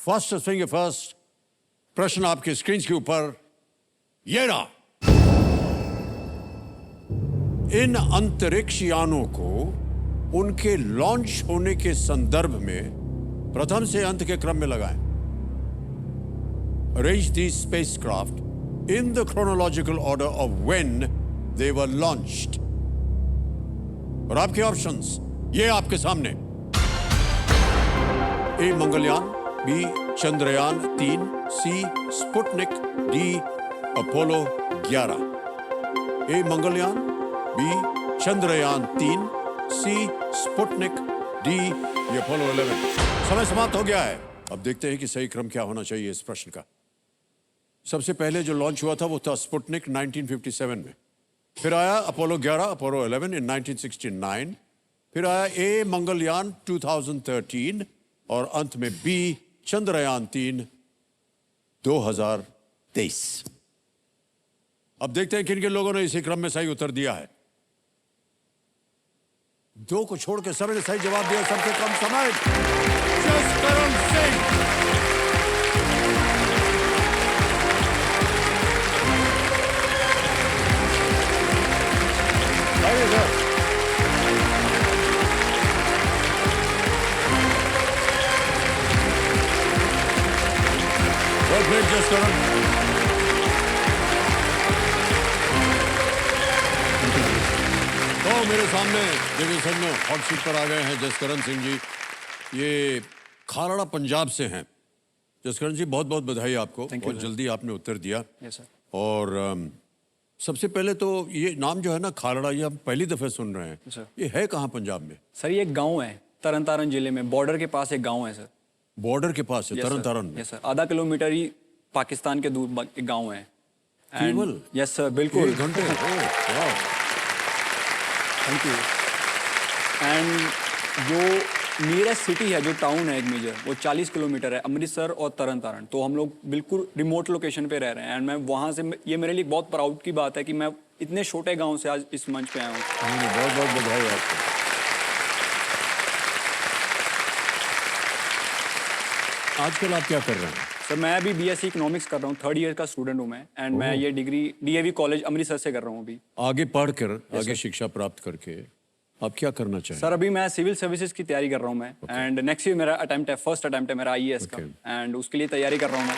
First swing first प्रश्न आपके screen के ऊपर ये रहा। इन अंतरिक्ष यानों को उनके लॉन्च होने के संदर्भ में प्रथम से अंत के क्रम में लगाएं। Arrange these spacecraft in the chronological order of when they were launched. और आपके ऑप्शंस ये आपके सामने। ए मंगलयान, बी चंद्रयान 3, सी स्पुतनिक, डी अपोलो 11। ए मंगलयान, बी चंद्रयान 3, सी स्पुतनिक, डी अपोलो 11। समय समाप्त हो गया है। अब देखते हैं कि सही क्रम क्या होना चाहिए इस प्रश्न का। सबसे पहले जो लॉन्च हुआ था वो था स्पुतनिक 1957 में, फिर आया अपोलो 11, अपोलो 11 इन 1969, फिर आया ए मंगलयान 2013 और अंत में बी चंद्रयान 3 2023। अब देखते हैं किन किन लोगों ने इसी क्रम में सही उत्तर दिया है। दो को छोड़ के सभी ने सही जवाब दिया। सबसे कम समय जसकरण सिंह। जसकरण तो मेरे सामने डिवीजन में हॉट सीट पर आ गए हैं जसकरण सिंह जी। ये खालड़ा पंजाब से हैं। जसकरण जी बहुत बहुत बधाई आपको, बहुत जल्दी आपने उत्तर दिया। Yes sir. और सबसे पहले तो ये नाम जो है ना खालड़ा, ये हम पहली दफे सुन रहे हैं। सर। ये है कहाँ पंजाब में? सर ये एक गांव है तरन तारण जिले में, बॉर्डर के पास एक गांव है सर। बॉर्डर के पास है तरन तारण में? यस सर, आधा किलोमीटर ही पाकिस्तान के दूर एक गांव है। केवल? यस सर, बिल्कुल। 1 घंटे? Thank you. एंड जो नियरेस्ट सिटी है, जो टाउन है एक मेजर, वो 40 किलोमीटर है, अमृतसर और तरन तारण। तो हम लोग बिल्कुल रिमोट लोकेशन पे रह रहे हैं। एंड मैं वहाँ से, ये मेरे लिए बहुत प्राउड की बात है कि मैं इतने छोटे गांव से आज इस मंच पे आया हूँ। बहुत बहुत बधाई आपको। आजकल आप क्या कर रहे हैं? सर मैं अभी बीएससी इकोनॉमिक्स कर रहा हूँ, 3rd ईयर का स्टूडेंट हूँ मैं। एंड मैं ये डिग्री डीएवी कॉलेज अमृतसर से कर रहा हूँ अभी। आगे पढ़कर आगे शिक्षा प्राप्त करके आप क्या करना चाहिए? सर अभी मैं सिविल सर्विसेज की तैयारी कर रहा हूँ मैं। एंड नेक्स्ट ईयर मेरा अटेम्प्ट है, फर्स्ट अटेम्प्ट है मेरा आईएएस का। एंड उसके लिए तैयारी कर रहा हूँ मैं।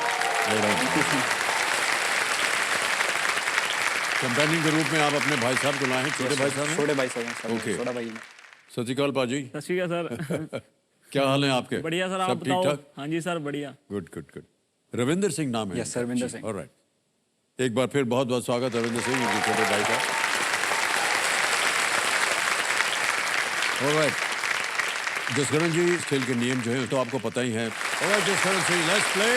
कंपेनियन के रूप में आप अपने भाई साहब को लाए हैं? छोटे भाई साहब? छोटे भाई साहब। ओके। छोटा भाई। सत श्री अकाल पाजी। सत श्री अकाल सर। क्या हाल है आपके? बढ़िया सर, आप सब ठीक बताओ। ठाक? हाँ जी सर, बढ़िया। Good good good. Ravinder Singh नाम है? Yes sir, Ravinder Singh. Alright, एक बार फिर बहुत बहुत स्वागत रविंदर सिंह, उनके छोटे भाई का। ऑलराइट जसकरण जी, इस खेल के नियम जो है तो आपको पता ही है। Alright Jaskaran Singh, let's play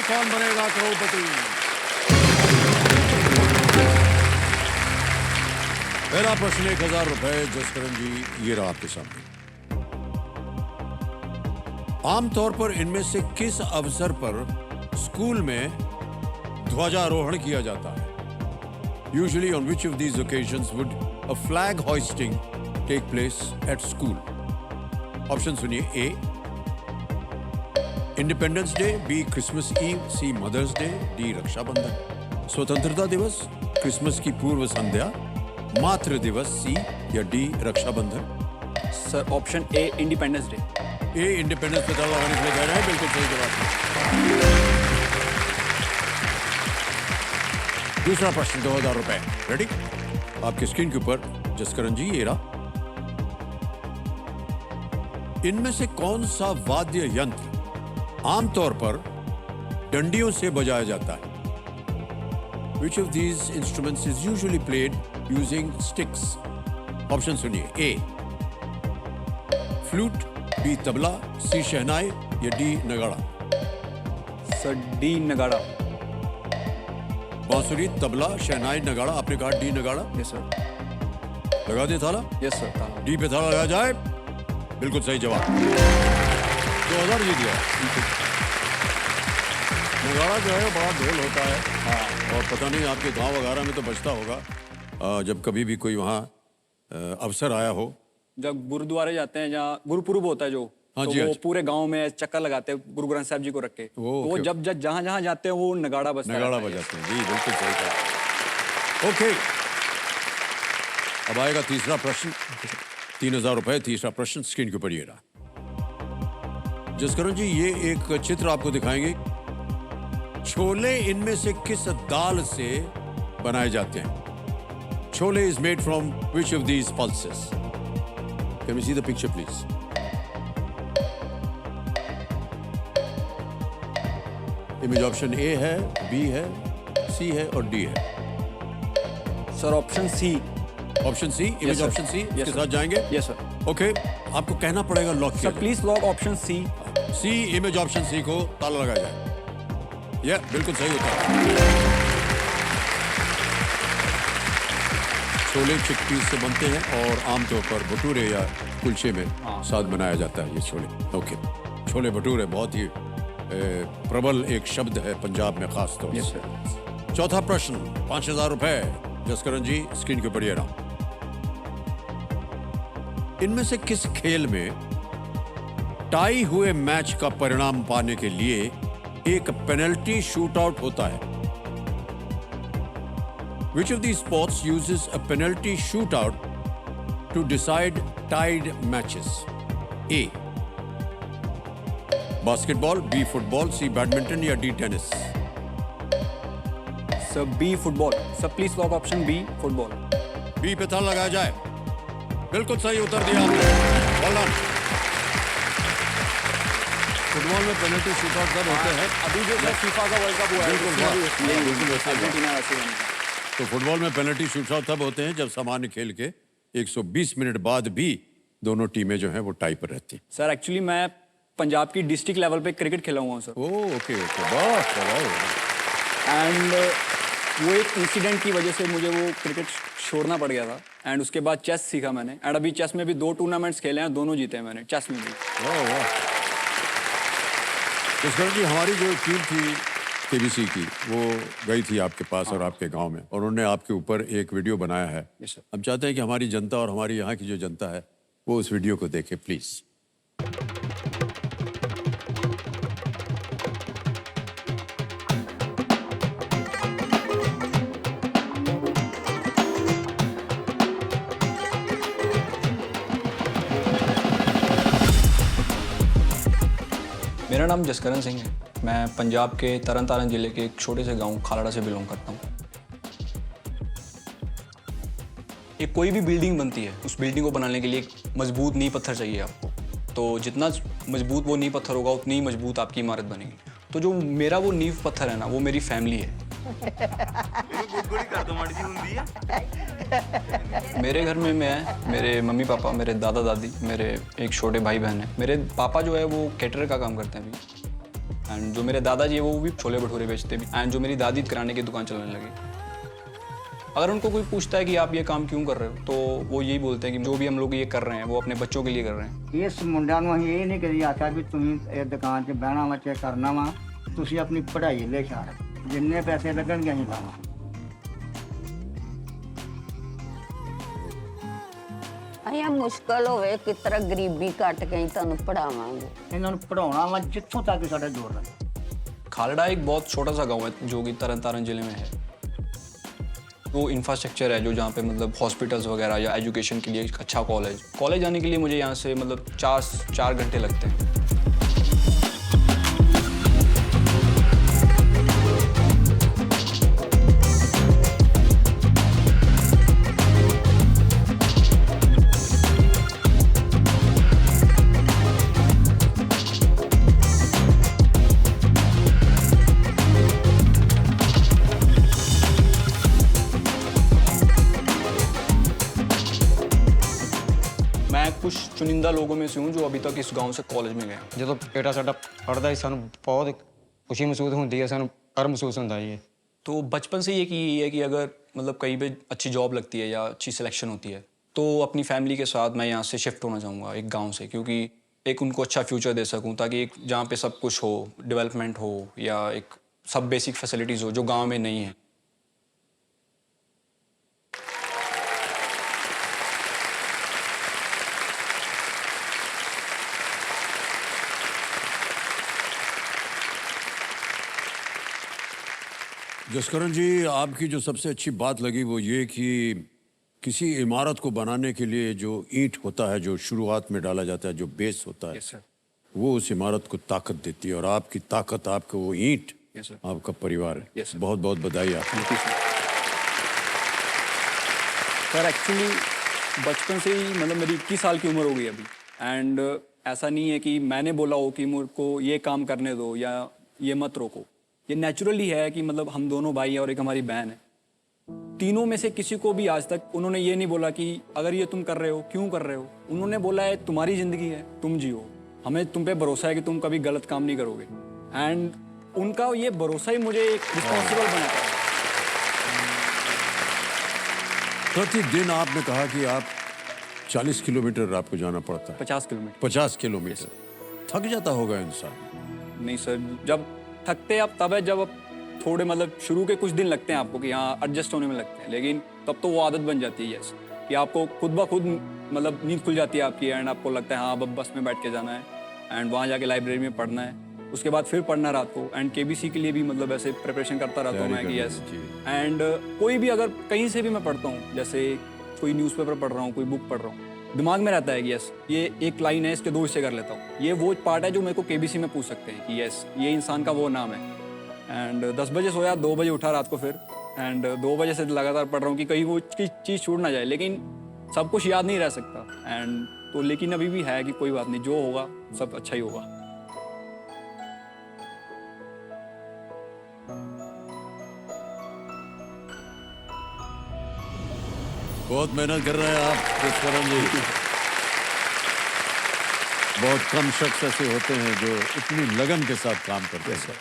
कौन बनेगा करोड़पति। पहला प्रश्न 1000 रुपए। जसकरण जी ये रहा आपके सामने। आमतौर पर इनमें से किस अवसर पर स्कूल में ध्वजारोहण किया जाता है? Usually on which of these occasions would a flag hoisting take place at school? Option सुनिए। A independence day, B Christmas eve, C mother's day, D Rakshabandhan. स्वतंत्रता दिवस, क्रिसमस की पूर्व संध्या, मातृ दिवस, सी या D Rakshabandhan. Sir option A independence day. A independence पे दावा लगाने के लिए कह रहे हैं, बिल्कुल सही जवाब। दूसरा प्रश्न 2000 रुपए। रेडी? आपके स्क्रीन के ऊपर जसकरण जी ये रहा। इनमें से कौन सा वाद्य यंत्र आमतौर पर डंडियों से बजाया जाता है? Which of these instruments is usually played using sticks? Option सुनिए। ए फ्लूट, बी तबला, सी शहनाई या डी नगाड़ा। सर डी नगाड़ा। बांसुरी, तबला, शहनाई, नगाड़ा। आपने कहा डी नगाड़ा। Yes sir. लगा दिया थाला? Yes sir. डी पे थाला लगाया जाए। बिल्कुल सही जवाब। 2000 जीत गया। नगाड़ा जो है बड़ा ढोल होता है। हाँ, और पता नहीं आपके गांव वगैरह में तो बजता होगा। जब कभी भी कोई वहाँ अवसर आया हो, जब गुरुद्वारे जाते हैं, जहाँ गुरुपुरब होता है, जो हाँ तो जी, हाँ वो जी। पूरे गांव में चक्कर लगाते हैं गुरु ग्रंथ साहब जी को रख के। तो वो ओके। जब जब जहाँ जहाँ जाते हैं वो नगाड़ा बजता नगाड़ा रहता है। बजाते हैं जी, बिल्कुल सही कहा। ओके, अब आएगा तीसरा प्रश्न। 3,000 रुपए, तीसरा प्रश्न स्क्रीन के ऊपर ये रहा। जसकरण जी, ये एक चित्र आपको दिखाएंगे। छोले इनमें से किस दाल से बनाए जाते हैं? Chole is made from which of these pulses? Can we see the picture please? Image option A है, बी है, सी है और डी है। Sir option C. Option C, image sir. Option C Yes, के sir. साथ जाएंगे। Yes sir. ओके, आपको कहना पड़ेगा लॉक किया सर जाए। Please lock option C. C, image option C को ताला लगाया जाए। यह बिल्कुल सही होता है। छोले चिकपीस से बनते हैं और आमतौर पर भटूरे या कुलचे में साथ बनाया जाता है ये छोले। ओके, छोले भटूरे बहुत ही प्रबल एक शब्द है पंजाब में खास तौर यस से। सर। चौथा प्रश्न, 5,000 रुपए। जसकरण जी, स्क्रीन के ऊपर ये रहा। इनमें से किस खेल में टाई हुए मैच का परिणाम पाने के लिए एक पेनल्टी शूटआउट होता है? Which of these sports uses a penalty shootout to decide tied matches? A. Basketball, B. Football, C. Badminton या D. Tennis? Sir B football. Sir please lock option B football. B पे ताला लगाया जाए। बिल्कुल सही उत्तर दिया आपने। Well done. फुटबॉल में पेनल्टी शूटआउट कब होते हैं? अभी जो सर फीफा का वर्ल्ड कप हुआ है बिल्कुल, उसमें भी हाँ, यही बिल्कुल वैसे ही हुआ। अर्जेंटीना वैसे बनी। तो फुटबॉल में पेनल्टी शूटआउट तब होते हैं जब सामान्य खेल के 120 मिनट बाद भी दोनों टीमें जो हैं वो टाई पर रहती हैं। सर एक्चुअली मैं पंजाब की डिस्ट्रिक्ट लेवल पे क्रिकेट खेला हुआ हूँ सर। ओह, ओके ओके, बहुत बढ़िया। एंड वो एक इंसिडेंट की वजह से मुझे वो क्रिकेट छोड़ना पड़ गया था। एंड उसके बाद चेस सीखा मैंने। एंड अभी चेस में भी 2 टूर्नामेंट्स खेले हैं, दोनों जीते हैं मैंने चेस में भी। वाह वाह। जसकरण जी, हमारी जो टीम थी केबीसी की, वो गई थी आपके पास और आपके गांव में, और उन्होंने आपके ऊपर एक वीडियो बनाया है। Yes, sir. हम चाहते हैं कि हमारी जनता और हमारी यहाँ की जो जनता है वो उस वीडियो को देखे, प्लीज। मेरा नाम जसकरण सिंह है। मैं पंजाब के तरन तारण जिले के एक छोटे से गांव खालड़ा से बिलोंग करता हूँ। ये कोई भी बिल्डिंग बनती है, उस बिल्डिंग को बनाने के लिए एक मजबूत नींव पत्थर चाहिए आपको। तो जितना मजबूत वो नींव पत्थर होगा उतनी ही मजबूत आपकी इमारत बनेगी। तो जो मेरा वो नींव पत्थर है ना, वो मेरी फैमिली है। मेरे घर में मैं, मेरे मम्मी पापा, मेरे दादा दादी, मेरे एक छोटे भाई बहन है। मेरे पापा जो है वो कैटरर का काम करते हैं अभी। एंड जो मेरे दादाजी है वो भी छोले भटूरे बेचते भी। एंड जो मेरी दादी किराने की दुकान चलाने लगी। अगर उनको कोई पूछता है कि आप ये काम क्यों कर रहे हो, तो वो यही बोलते हैं कि जो भी हम लोग ये कर रहे हैं वो अपने बच्चों के लिए कर रहे हैं। ਇਸ ਮੁੰਡਿਆਂ ਨੂੰ ਅਸੀਂ ਇਹ ਨਹੀਂ ਕਦੀ ਆਖਿਆ ਵੀ ਤੁਸੀਂ ਇਹ ਦੁਕਾਨ 'ਚ ਬਹਿਣਾ ਵਾ ਚਾਹੇ ਕਰਨਾ ਵਾ, ਤੁਸੀਂ ਆਪਣੀ ਪੜ੍ਹਾਈ ਲੈ ਛਾੜ, ਜਿੰਨੇ ਪੈਸੇ ਲੱਗਣਗੇ ਅਸੀਂ ਲਾਵਾਂ। ਆਇਆ ਮੁਸ਼ਕਲ ਹੋਵੇ ਕਿਸ ਤਰ੍ਹਾਂ ਗਰੀਬੀ ਕੱਟ ਕੇ ਹੀ ਤੁਹਾਨੂੰ ਪੜਾਵਾਂਗੇ। ਇਹਨਾਂ ਨੂੰ ਪੜਾਉਣਾ ਵਾ ਜਿੱਥੋਂ ਤੱਕ ਸਾਡਾ ਜ਼ੋਰ ਲੱਗੇ। खालड़ा एक बहुत छोटा सा गांव है जो कि तरन तारण जिले में है। वो इंफ्रास्ट्रक्चर है जो जहाँ पे मतलब हॉस्पिटल्स वगैरह या एजुकेशन के लिए एक अच्छा कॉलेज जाने के लिए मुझे यहाँ से मतलब 4 घंटे लगते हैं। मैं कुछ चुनिंदा लोगों में से हूँ जो अभी तक इस गांव से कॉलेज में गए हैं। ਜਦੋਂ ਬੇਟਾ ਸਾਡਾ ਪੜ੍ਹਦਾ ਸੀ ਸਾਨੂੰ ਬਹੁਤ ਖੁਸ਼ੀ ਮਹਿਸੂਸ ਹੁੰਦੀ ਹੈ, ਸਾਨੂੰ ਗਰव ਮਹਿਸੂਸ ਹੁੰਦਾ ਜੀ। तो बचपन से ये कि यही है कि अगर मतलब कहीं पे अच्छी जॉब लगती है या अच्छी सिलेक्शन होती है तो अपनी फैमिली के साथ मैं यहाँ से शिफ्ट होना चाहूँगा एक गांव से, क्योंकि एक उनको अच्छा फ्यूचर दे सकूँ, ताकि एक जहाँ पे सब कुछ हो, डेवलपमेंट हो या एक सब बेसिक फैसिलिटीज़ हो जो गांव में नहीं है। जसकरण जी, आपकी जो सबसे अच्छी बात लगी वो ये कि किसी इमारत को बनाने के लिए जो ईंट होता है, जो शुरुआत में डाला जाता है, जो बेस होता है, यस सर। वो उस इमारत को ताकत देती है। और आपकी ताकत, आपका वो ईंट, यस सर। आपका परिवार है। Yes sir. बहुत बहुत बधाई आपको। Thank you sir. Sir actually बचपन से ही मतलब मेरी 21 साल की उम्र हो गई अभी, एंड ऐसा नहीं है कि मैंने बोला हो कि मुझ को ये काम करने दो या ये मत रोको। ये नेचुरली है कि मतलब हम दोनों भाई हैं और एक हमारी बहन है। तीनों में से किसी को भी आज तक उन्होंने ये नहीं बोला कि अगर ये तुम कर रहे हो क्यों कर रहे हो। उन्होंने बोला है तुम्हारी ज़िंदगी है, तुम जियो, हमें तुम पे भरोसा है कि तुम कभी गलत काम नहीं करोगे। एंड उनका ये भरोसा ही मुझे एक रिस्पॉन्सिबल बनाता है। प्रतिदिन आपने कहा कि आप 40 किलोमीटर आपको जाना पड़ता है। 50 किलोमीटर। 50 किलोमीटर। थक जाता होगा इंसान। नहीं सर, जब थकते आप तब है जब आप थोड़े मतलब शुरू के कुछ दिन लगते हैं आपको कि हाँ एडजस्ट होने में लगते हैं, लेकिन तब तो वो आदत बन जाती है। यस, कि आपको खुद ब खुद मतलब नींद खुल जाती है आपकी, एंड आपको लगता है हाँ अब बस में बैठ के जाना है एंड वहाँ जाके लाइब्रेरी में पढ़ना है, उसके बाद फिर पढ़ना रात को। एंड केबीसी के लिए भी मतलब ऐसे प्रिपरेशन करता रहता हूँ मैं कि यस। एंड कोई भी अगर कहीं से भी मैं पढ़ता हूँ, जैसे कोई न्यूज़पेपर पढ़ रहा हूँ, कोई बुक पढ़ रहा हूँ, दिमाग में रहता है कि यस ये एक लाइन है, इसके 2 हिस्से कर लेता हूँ। ये वो पार्ट है जो मेरे को केबीसी में पूछ सकते हैं कि यस ये इंसान का वो नाम है। एंड 10 बजे सोया, 2 बजे उठा रात को फिर, एंड 2 बजे से लगातार पढ़ रहा हूँ कि कहीं वो चीज़ छूट ना जाए, लेकिन सब कुछ याद नहीं रह सकता। एंड तो लेकिन अभी भी है कि कोई बात नहीं, जो होगा सब अच्छा ही होगा। बहुत मेहनत कर रहे हैं आप जसकरण जी। बहुत कम शख्स ऐसे होते हैं जो इतनी लगन के साथ काम करते हैं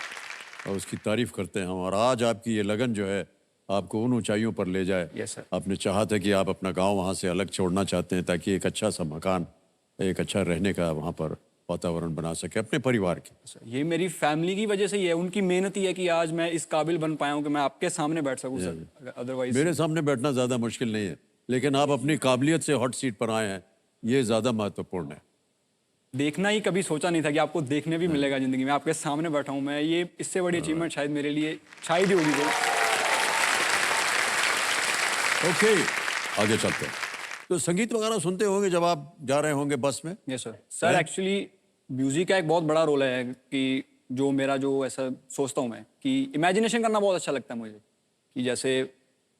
और उसकी तारीफ करते हैं हम। और आज आपकी ये लगन जो है आपको उन ऊंचाइयों पर ले जाए। Yes sir. आपने चाहा था कि आप अपना गांव वहां से अलग छोड़ना चाहते हैं ताकि एक अच्छा सा मकान, एक अच्छा रहने का वहां पर वातावरण बना सके अपने परिवार के। ये मेरी फैमिली की वजह से ही है, उनकी मेहनत ही है कि आज मैं इस काबिल बन पाया हूँ कि मैं आपके सामने बैठ सकूँ सर। अदरवाइज मेरे सामने बैठना ज्यादा मुश्किल नहीं है, लेकिन आप अपनी काबिलियत से हॉट सीट पर आए हैं, ये ज्यादा महत्वपूर्ण है। देखना ही कभी सोचा नहीं था कि आपको देखने भी मिलेगा जिंदगी में। आपके सामने बैठा हूँ मैं, ये इससे बड़ी अचीवमेंट शायद मेरे लिए शायद ही होगी कोई। ओके, आगे चलते हैं। तो संगीत वगैरह सुनते होंगे जब आप जा रहे होंगे बस में? Yes sir. Sir actually music का एक बहुत बड़ा रोल है कि जो मेरा जो ऐसा सोचता हूँ मैं कि इमेजिनेशन करना बहुत अच्छा लगता है मुझे, कि जैसे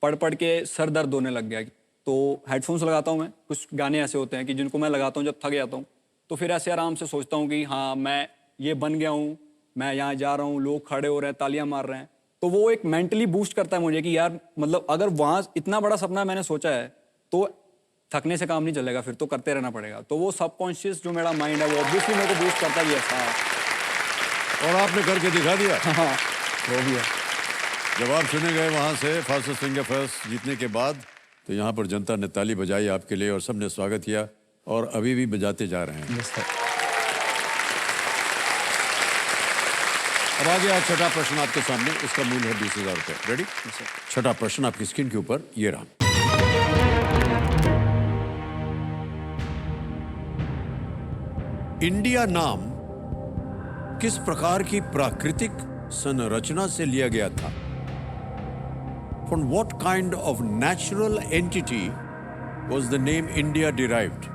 पढ़ पढ़ के सर दर्द होने लग गया तो हेडफोन्स लगाता हूँ मैं। कुछ गाने ऐसे होते हैं कि जिनको मैं लगाता हूँ जब थक जाता हूँ, तो फिर ऐसे आराम से सोचता हूँ कि हाँ मैं ये बन गया हूँ, मैं यहाँ जा रहा हूँ, लोग खड़े हो रहे हैं, तालियां मार रहे हैं। तो वो एक मेंटली बूस्ट करता है मुझे कि यार मतलब अगर वहाँ इतना बड़ा सपना मैंने सोचा है तो थकने से काम नहीं चलेगा, फिर तो करते रहना पड़ेगा। तो वो सबकॉन्शियस जो मेरा माइंड है वो ऑब्वियसली मेरे को बूस्ट करता है। हाँ, और आपने करके दिखा दिया। हाँ वो भी है। जब आप चुने गए वहां से फास्टेस्ट सिंगर फर्स्ट जीतने के बाद, तो यहाँ पर जनता ने ताली बजाई आपके लिए और सबने स्वागत किया और अभी भी बजाते जा रहे हैं। अब आ गया छठा प्रश्न आपके सामने, इसका मूल्य है 20,000 रुपये। रेडी? छठा प्रश्न आपकी स्क्रीन के ऊपर ये रहा। इंडिया नाम किस प्रकार की प्राकृतिक संरचना से लिया गया था? From what kind of natural entity was the name India derived?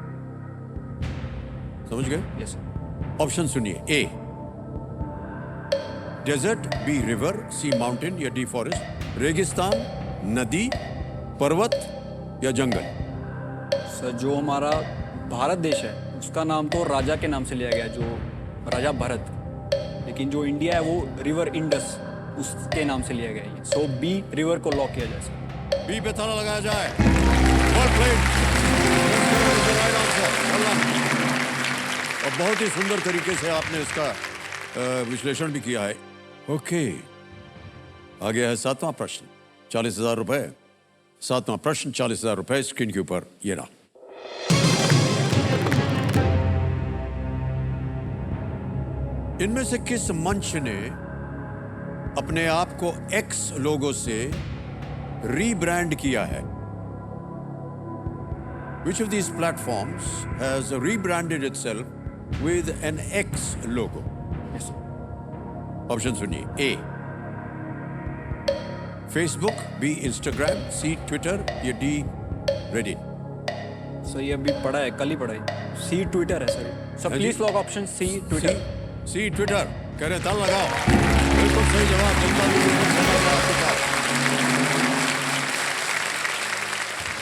समझ गए? Yes sir. ऑप्शन सुनिए। A desert, B river, C mountain या डी फॉरेस्ट, रेगिस्तान, नदी, पर्वत या जंगल। सर जो हमारा भारत देश है उसका नाम तो राजा के नाम से लिया गया, जो राजा भरत, लेकिन जो इंडिया है वो रिवर इंडस उसके नाम से लिया गया है। सो बी रिवर को लॉक किया जाए सर। बी पे ताला लगाया जाए। Well played. That's the right answer. Well done. और बहुत ही सुंदर तरीके से आपने इसका विश्लेषण भी किया है। ओके, आ गया है सातवां प्रश्न, 40,000 रुपए। सातवां प्रश्न 40,000 रुपए स्क्रीन के ऊपर ये रहा। इनमें से किस मंच ने अपने आप को एक्स लोगो से रीब्रांड किया है? Which of these platforms has rebranded itself with an X logo? Option सुनिए। A Facebook, B Instagram, C Twitter या डी रेडिट? सर ये अभी पढ़ा है, कल ही पढ़ा है। सी ट्विटर है सर। सर हाँ जी। Please lock option C Twitter. C Twitter कह रहे ताल लगाओ। बिल्कुल सही जवाब। जनता भी बिल्कुल सही जवाब आपके पास।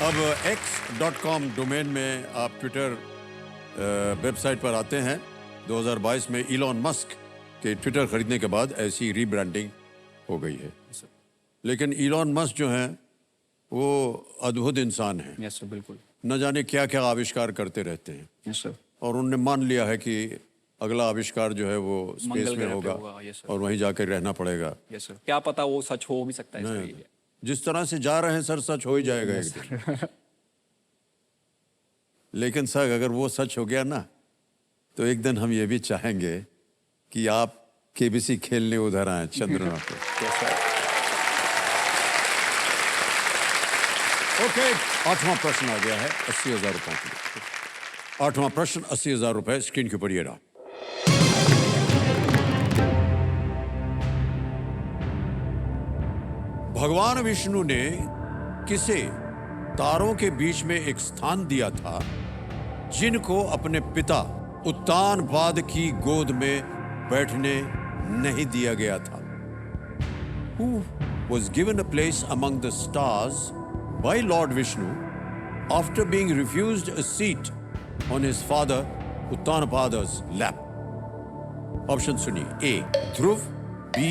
अब x.com डोमेन में आप ट्विटर वेबसाइट पर आते हैं। 2022 में इलॉन मस्क के ट्विटर खरीदने के बाद ऐसी रीब्रांडिंग हो गई है। लेकिन इलॉन मस्क जो हैं वो अद्भुत इंसान हैं। यस सर, बिल्कुल। न जाने क्या क्या आविष्कार करते रहते हैं यस सर। और उन्होंने मान लिया है कि अगला आविष्कार जो है वो स्पेस मंगल में ग्रह पे होगा होगा, yes sir। और वहीं जाकर रहना पड़ेगा। यस सर, क्या पता वो सच हो भी सकता है सर नहीं, ये। जिस तरह से जा रहे हैं सर सच हो ही जाएगा एक दिन। लेकिन सर अगर वो सच हो गया ना तो एक दिन हम ये भी चाहेंगे कि आप केबीसी खेलने उधर आए चंद्रमा पे। Yes sir. ओके, 8वां प्रश्न आ गया है 80,000 रुपए के लिए। 8वां प्रश्न 80,000 रुपए स्क्रीन के ऊपर ये रहा। भगवान विष्णु ने किसे तारों के बीच में एक स्थान दिया था जिनको अपने पिता उत्तानपाद की गोद में बैठने नहीं दिया गया था? Who was given a place among the stars by Lord Vishnu after being refused a seat on his father Uttanapada's lap? Option सुनिए। ए ध्रुव, बी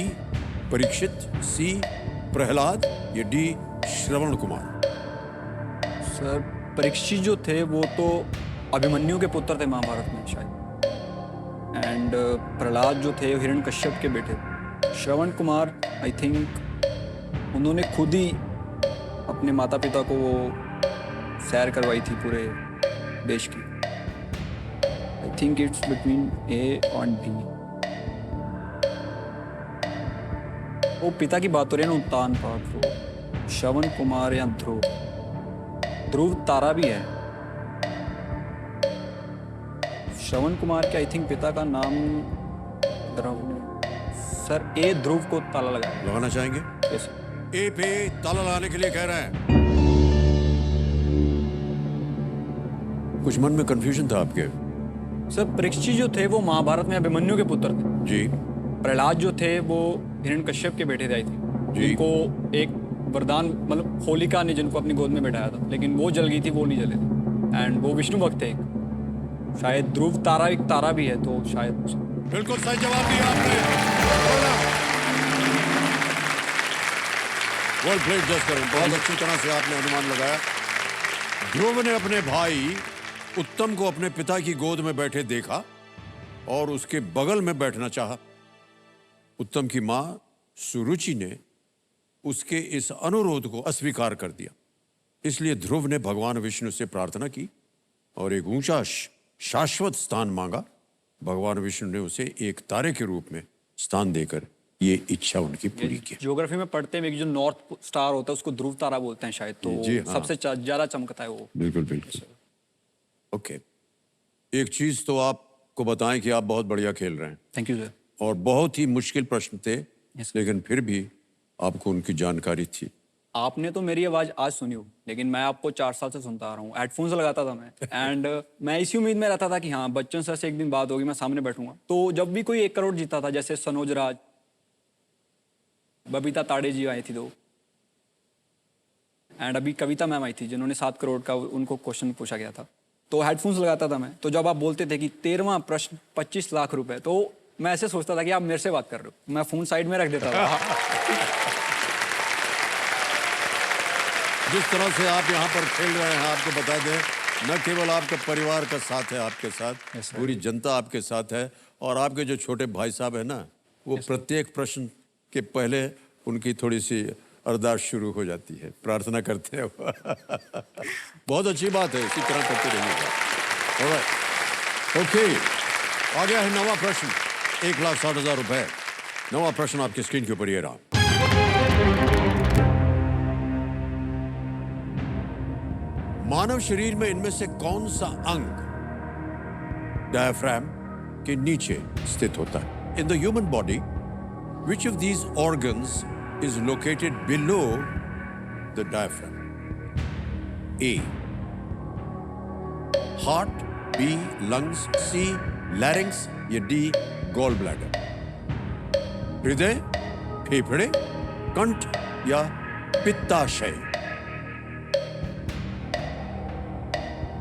परीक्षित, सी प्रहलाद या डी श्रवण कुमार? सर परीक्षित जो थे वो तो अभिमन्यु के पुत्र थे महाभारत में शायद। एंड प्रहलाद जो थे हिरण्यकश्यप के बेटे। श्रवण कुमार आई थिंक उन्होंने खुद ही अपने माता पिता को वो सैर करवाई थी पूरे देश की। आई थिंक इट्स बिटवीन ए और बी। वो पिता की बात हो रही है ना, उत्तानपाद। वो श्रवण कुमार या ध्रुव। ध्रुव तारा भी है। श्रवण कुमार के आई थिंक पिता का नाम ध्रुव। सर ए ध्रुव को ताला लगाया। लगाना चाहेंगे? यस। ए पे ताला लगाने के लिए कह रहे हैं। कुछ मन में कंफ्यूजन था आपके? सर परीक्षित जो थे वो महाभारत में अभिमन्यु के पुत्र थे। जी। प्रहलाद जो थे वो हिरण्यकश्यप के बेटे थे आई थिंक। जी। जिनको एक वरदान मतलब होलिका ने जिनको अपनी गोद में बैठाया था, लेकिन वो जल गई थी, वो नहीं जले थे। एंड वो विष्णु भक्त थे एक। शायद ध्रुव तारा एक तारा भी है, तो शायद। बिल्कुल सही जवाब दिया आपने। वेल प्लेड जस्कर, बहुत अच्छी तरह से आपने अनुमान लगाया। ध्रुव ने अपने भाई उत्तम को अपने पिता की गोद में बैठे देखा और उसके बगल में बैठना चाहा। उत्तम की मां सुरुचि ने उसके इस अनुरोध को अस्वीकार कर दिया। इसलिए ध्रुव ने भगवान विष्णु से प्रार्थना की और एक ऊंचा शाश्वत स्थान मांगा। भगवान विष्णु ने उसे एक तारे के रूप में स्थान देकर ये इच्छा उनकी पूरी की। ज्योग्राफी में पढ़ते हैं कि जो नॉर्थ स्टार होता है उसको ध्रुव तारा बोलते हैं शायद, तो जी हाँ। सबसे ज्यादा चमकता है वो। बिल्कुल बिल्कुल। ओके, एक चीज तो आपको बताएं कि आप बहुत बढ़िया खेल रहे हैं थैंक यू सर। और बहुत ही मुश्किल प्रश्न थे, Yes, sir। लेकिन फिर भी आपको उनकी जानकारी थी। आपने तो मेरी आवाज आज सुनी हो, लेकिन मैं आपको 4 साल से सुनता आ रहा हूँ। हेडफोन्स लगाता था मैं। एंड मैं इसी उम्मीद में रहता था कि हाँ बच्चन सर से एक दिन बात होगी, मैं सामने बैठूंगा। तो जब भी कोई 1 करोड़ जीता था, जैसे सनोज राज, बबीता ताड़े जी आई थी 2, एंड अभी कविता मैम आई थी जिन्होंने 7 करोड़ का उनको क्वेश्चन पूछा गया था, तो हेडफोन्स लगाता था मैं। तो जब आप बोलते थे कि 13वां प्रश्न 25 लाख रुपए, तो मैं ऐसे सोचता था कि आप मेरे से बात कर रहे हो। मैं फोन साइड में रख देता था। जिस तरह से आप यहाँ पर खेल रहे हैं, आपको बता दें, न केवल आपका परिवार का साथ है आपके साथ, Yes, sir। पूरी जनता आपके साथ है। और आपके जो छोटे भाई साहब है ना, वो प्रत्येक प्रश्न के पहले उनकी थोड़ी सी अरदास शुरू हो जाती है, प्रार्थना करते हैं। बहुत अच्छी बात है, इसी तरह करते रहिएगा। ओके, आ गया है 9वां प्रश्न, 1,60,000 रुपए। 9वां प्रश्न आपकी स्क्रीन के ऊपर ये रहा। मानव शरीर में इनमें से कौन सा अंग डायफ्राम के नीचे स्थित होता है? In the human body, which of these organs is located below the diaphragm? A. Heart, B. Lungs, C. Larynx या D. Gallbladder? हृदय, फेफड़े, कंठ या पित्ताशय?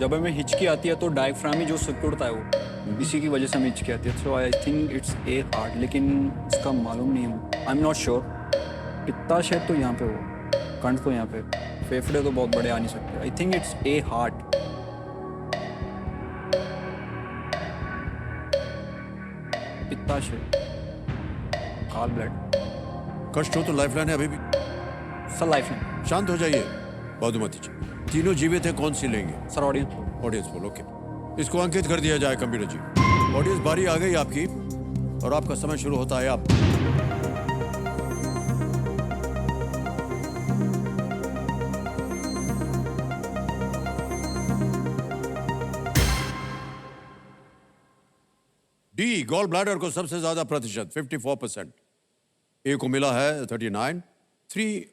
जब हमें हिचकी आती है तो डायफ्राम ही जो सिकुड़ता है वो, इसी की वजह से हमें हिचकी आती है। So I think it's a heart, लेकिन इसका मालूम नहीं है, आई एम नॉट श्योर। पित्ताशय तो यहाँ पे हो, कंठ तो यहाँ पे, फेफड़े तो बहुत बड़े आ नहीं सकते। I think it's a heart. पित्ताशय, गॉल ब्लैडर। कष्ट हो तो लाइफलाइन है अभी भी। Sir life line. शांत हो जाइए, बादुमती जी। तीनों जीवित है, कौन सी लेंगे? Sir audience. ऑडियंस बोलो, ओके। इसको अंकित कर दिया जाए कंप्यूटर जी। ऑडियंस, बारी आ गई आपकी और आपका समय शुरू होता है अब। डी गॉल ब्लैडर को सबसे ज्यादा प्रतिशत 54%, ए को मिला है 39, 3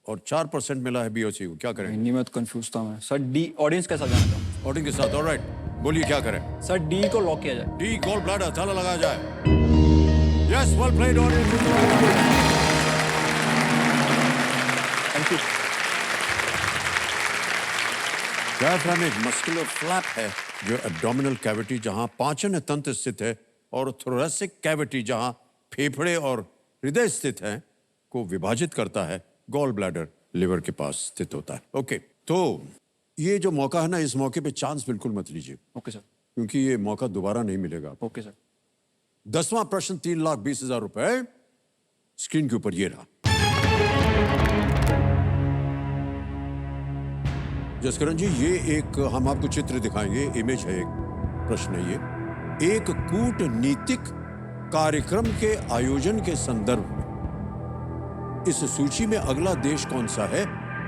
और 4% मिला है बीओसी को। क्या करें? हिंदी में तो कंफ्यूज था मैं। सर डी, ऑडियंस कैसा जाना था? ऑडियंस के साथ। ऑलराइट, बोलिए क्या करें? सर डी को लॉक किया जाए। डी गॉल ब्लैडर, ताला लगाया जाए। Yes, well played audience. Thank you. Diaphragm एक मस्कुलर फ्लैप है जो एब्डोमिनल कैविटी जहां पाचन तंत्र स्थित है और थोरेसिक कैविटी जहां फेफड़े और हृदय स्थित हैं को विभाजित करता है। गॉल ब्लैडर लिवर के पास स्थित होता है। ओके, तो ये जो मौका है ना, इस मौके पे चांस बिल्कुल मत लीजिए, ओके सर। क्योंकि ये मौका दोबारा नहीं मिलेगा। Okay sir. 10वां प्रश्न 3,20,000 रुपए स्क्रीन के ऊपर ये रहा। जसकरण जी, ये एक हम आपको चित्र दिखाएंगे, इमेज है, एक प्रश्न है ये। एक कूटनीतिक कार्यक्रम के आयोजन के संदर्भ में इस सूची में अगला देश कौन सा है?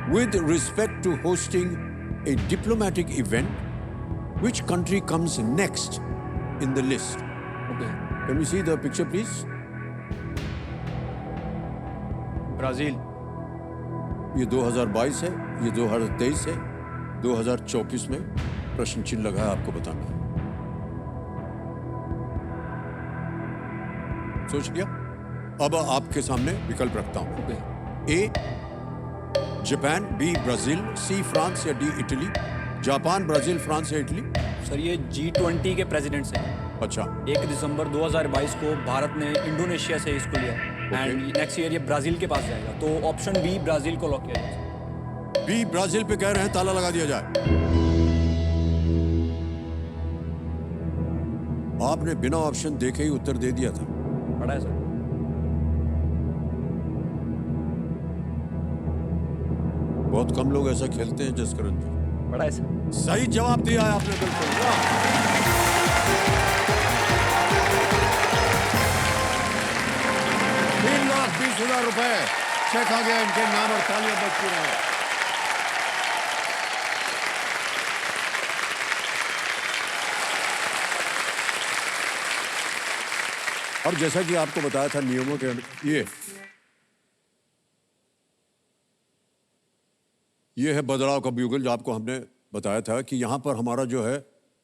With respect to hosting a diplomatic event, which country comes next in the list? Okay. Can we see the picture please? Brazil. ये 2022 है, ये 2023 है, 2024 में प्रश्न चिन्ह लगा है, आपको बताना है। सोच लिया? अब आपके सामने विकल्प रखता हूं। Okay. A Japan, B Brazil, C France या D Italy? Japan, Brazil, France या इटली? सर ये G20 के प्रेसिडेंट्स हैं। अच्छा, 1 दिसंबर 2022 को भारत ने इंडोनेशिया से इसको लिया एंड नेक्स्ट ईयर ये ब्राजील के पास जाएगा। तो ऑप्शन बी ब्राजील को लॉक किया जाए। बी ब्राजील पे कह रहे हैं, ताला लगा दिया जाए। आपने बिना ऑप्शन देखे ही उत्तर दे दिया था। पढ़ा है सर। बहुत कम लोग ऐसा खेलते हैं जसकरण जी। पढ़ा है सर। सही जवाब दिया है आपने, बिल्कुल। वाह! 3,20,000 रुपए चेक आ गया इनके नाम और तालियां बजती रहे। और जैसा कि आपको बताया था नियमों के, ये है बदलाव का ब्यूगल, जो आपको हमने बताया था कि यहां पर हमारा जो है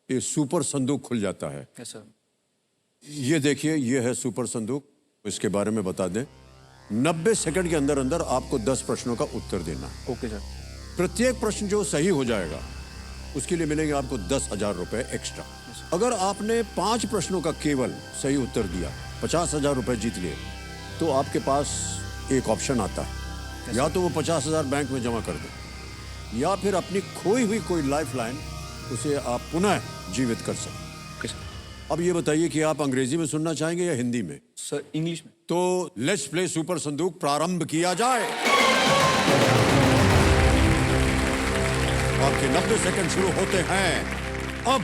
ये सुपर संदूक खुल जाता है। Yes sir. ये देखिए, ये है सुपर संदूक। इसके बारे में बता दें, 90 सेकंड के अंदर अंदर आपको 10 प्रश्नों का उत्तर देना है। Okay sir. प्रत्येक प्रश्न जो सही हो जाएगा उसके लिए मिलेंगे आपको 10,000 रुपए एक्स्ट्रा। अगर आपने 5 प्रश्नों का केवल सही उत्तर दिया, 50,000 रुपए जीत लिए, तो आपके पास एक ऑप्शन आता है, या तो वो 50,000 बैंक में जमा कर दें, या फिर अपनी खोई हुई कोई लाइफलाइन उसे आप पुनः जीवित कर सकते। Okay sir. अब ये बताइए कि आप अंग्रेजी में सुनना चाहेंगे या हिंदी में? सर इंग्लिश में। तो लेट्स प्ले सुपर संदूक प्रारंभ किया जाए। आपके 90 सेकंड शुरू होते हैं अब।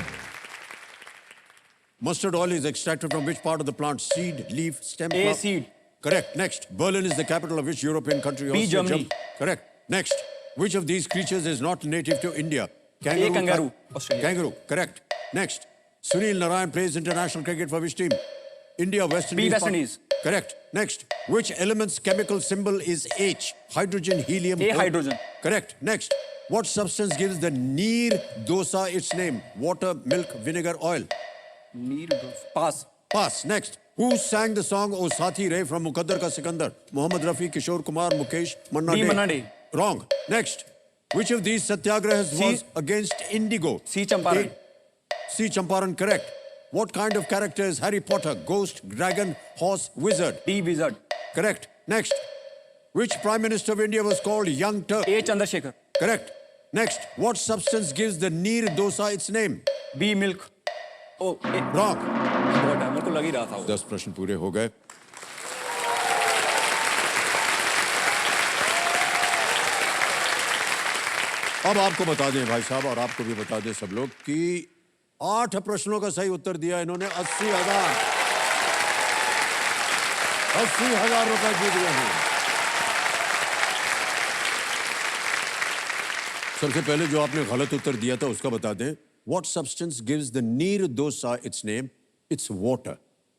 Mustard oil is extracted from which part of the plant? Seed, leaf, stem? A, flower? seed. Correct. Next. Berlin is the capital of which European country? B, Austria, Germany. Correct. Next. Which of these creatures is not native to India? A, kangaroo. Australia. Kangaroo. Correct. Next. Sunil Narayan plays international cricket for which team? India, West Indies. West Indies. Correct. Next. Which element's chemical symbol is H? Hydrogen, helium. A, hydrogen. Correct. Next. What substance gives the neer dosa its name? Water, milk, vinegar, oil. Pass. Pass. Next. Who sang the song O Saathi Re from Muqaddar Ka Sikandar? Mohammad Rafi, Kishore Kumar, Mukesh, Manna D. Dey. Manna Dey. Wrong. Next. Which of these satyagrahas C. was against indigo? C. Champaran. C. Champaran, correct. What kind of character is Harry Potter? Ghost, dragon, horse, wizard? D. Wizard. Correct. Next. Which Prime Minister of India was called Young Turk? A. Chandrasekhar. Correct. Next. What substance gives the neer dosa its name? B. Milk. Oh, A. Wrong. बहुत है, मेरे को लग ही रहा था वो। 10 प्रश्न पूरे हो गए। अब आपको बता दें भाई साहब, और आपको भी बता दें सब लोग कि 8 प्रश्नों का सही उत्तर दिया इन्होंने। 80,000 रुपए जीत गए हैं। सबसे पहले जो आपने गलत उत्तर दिया था उसका बता दें। What substance gives the neer dosa its name? It's water.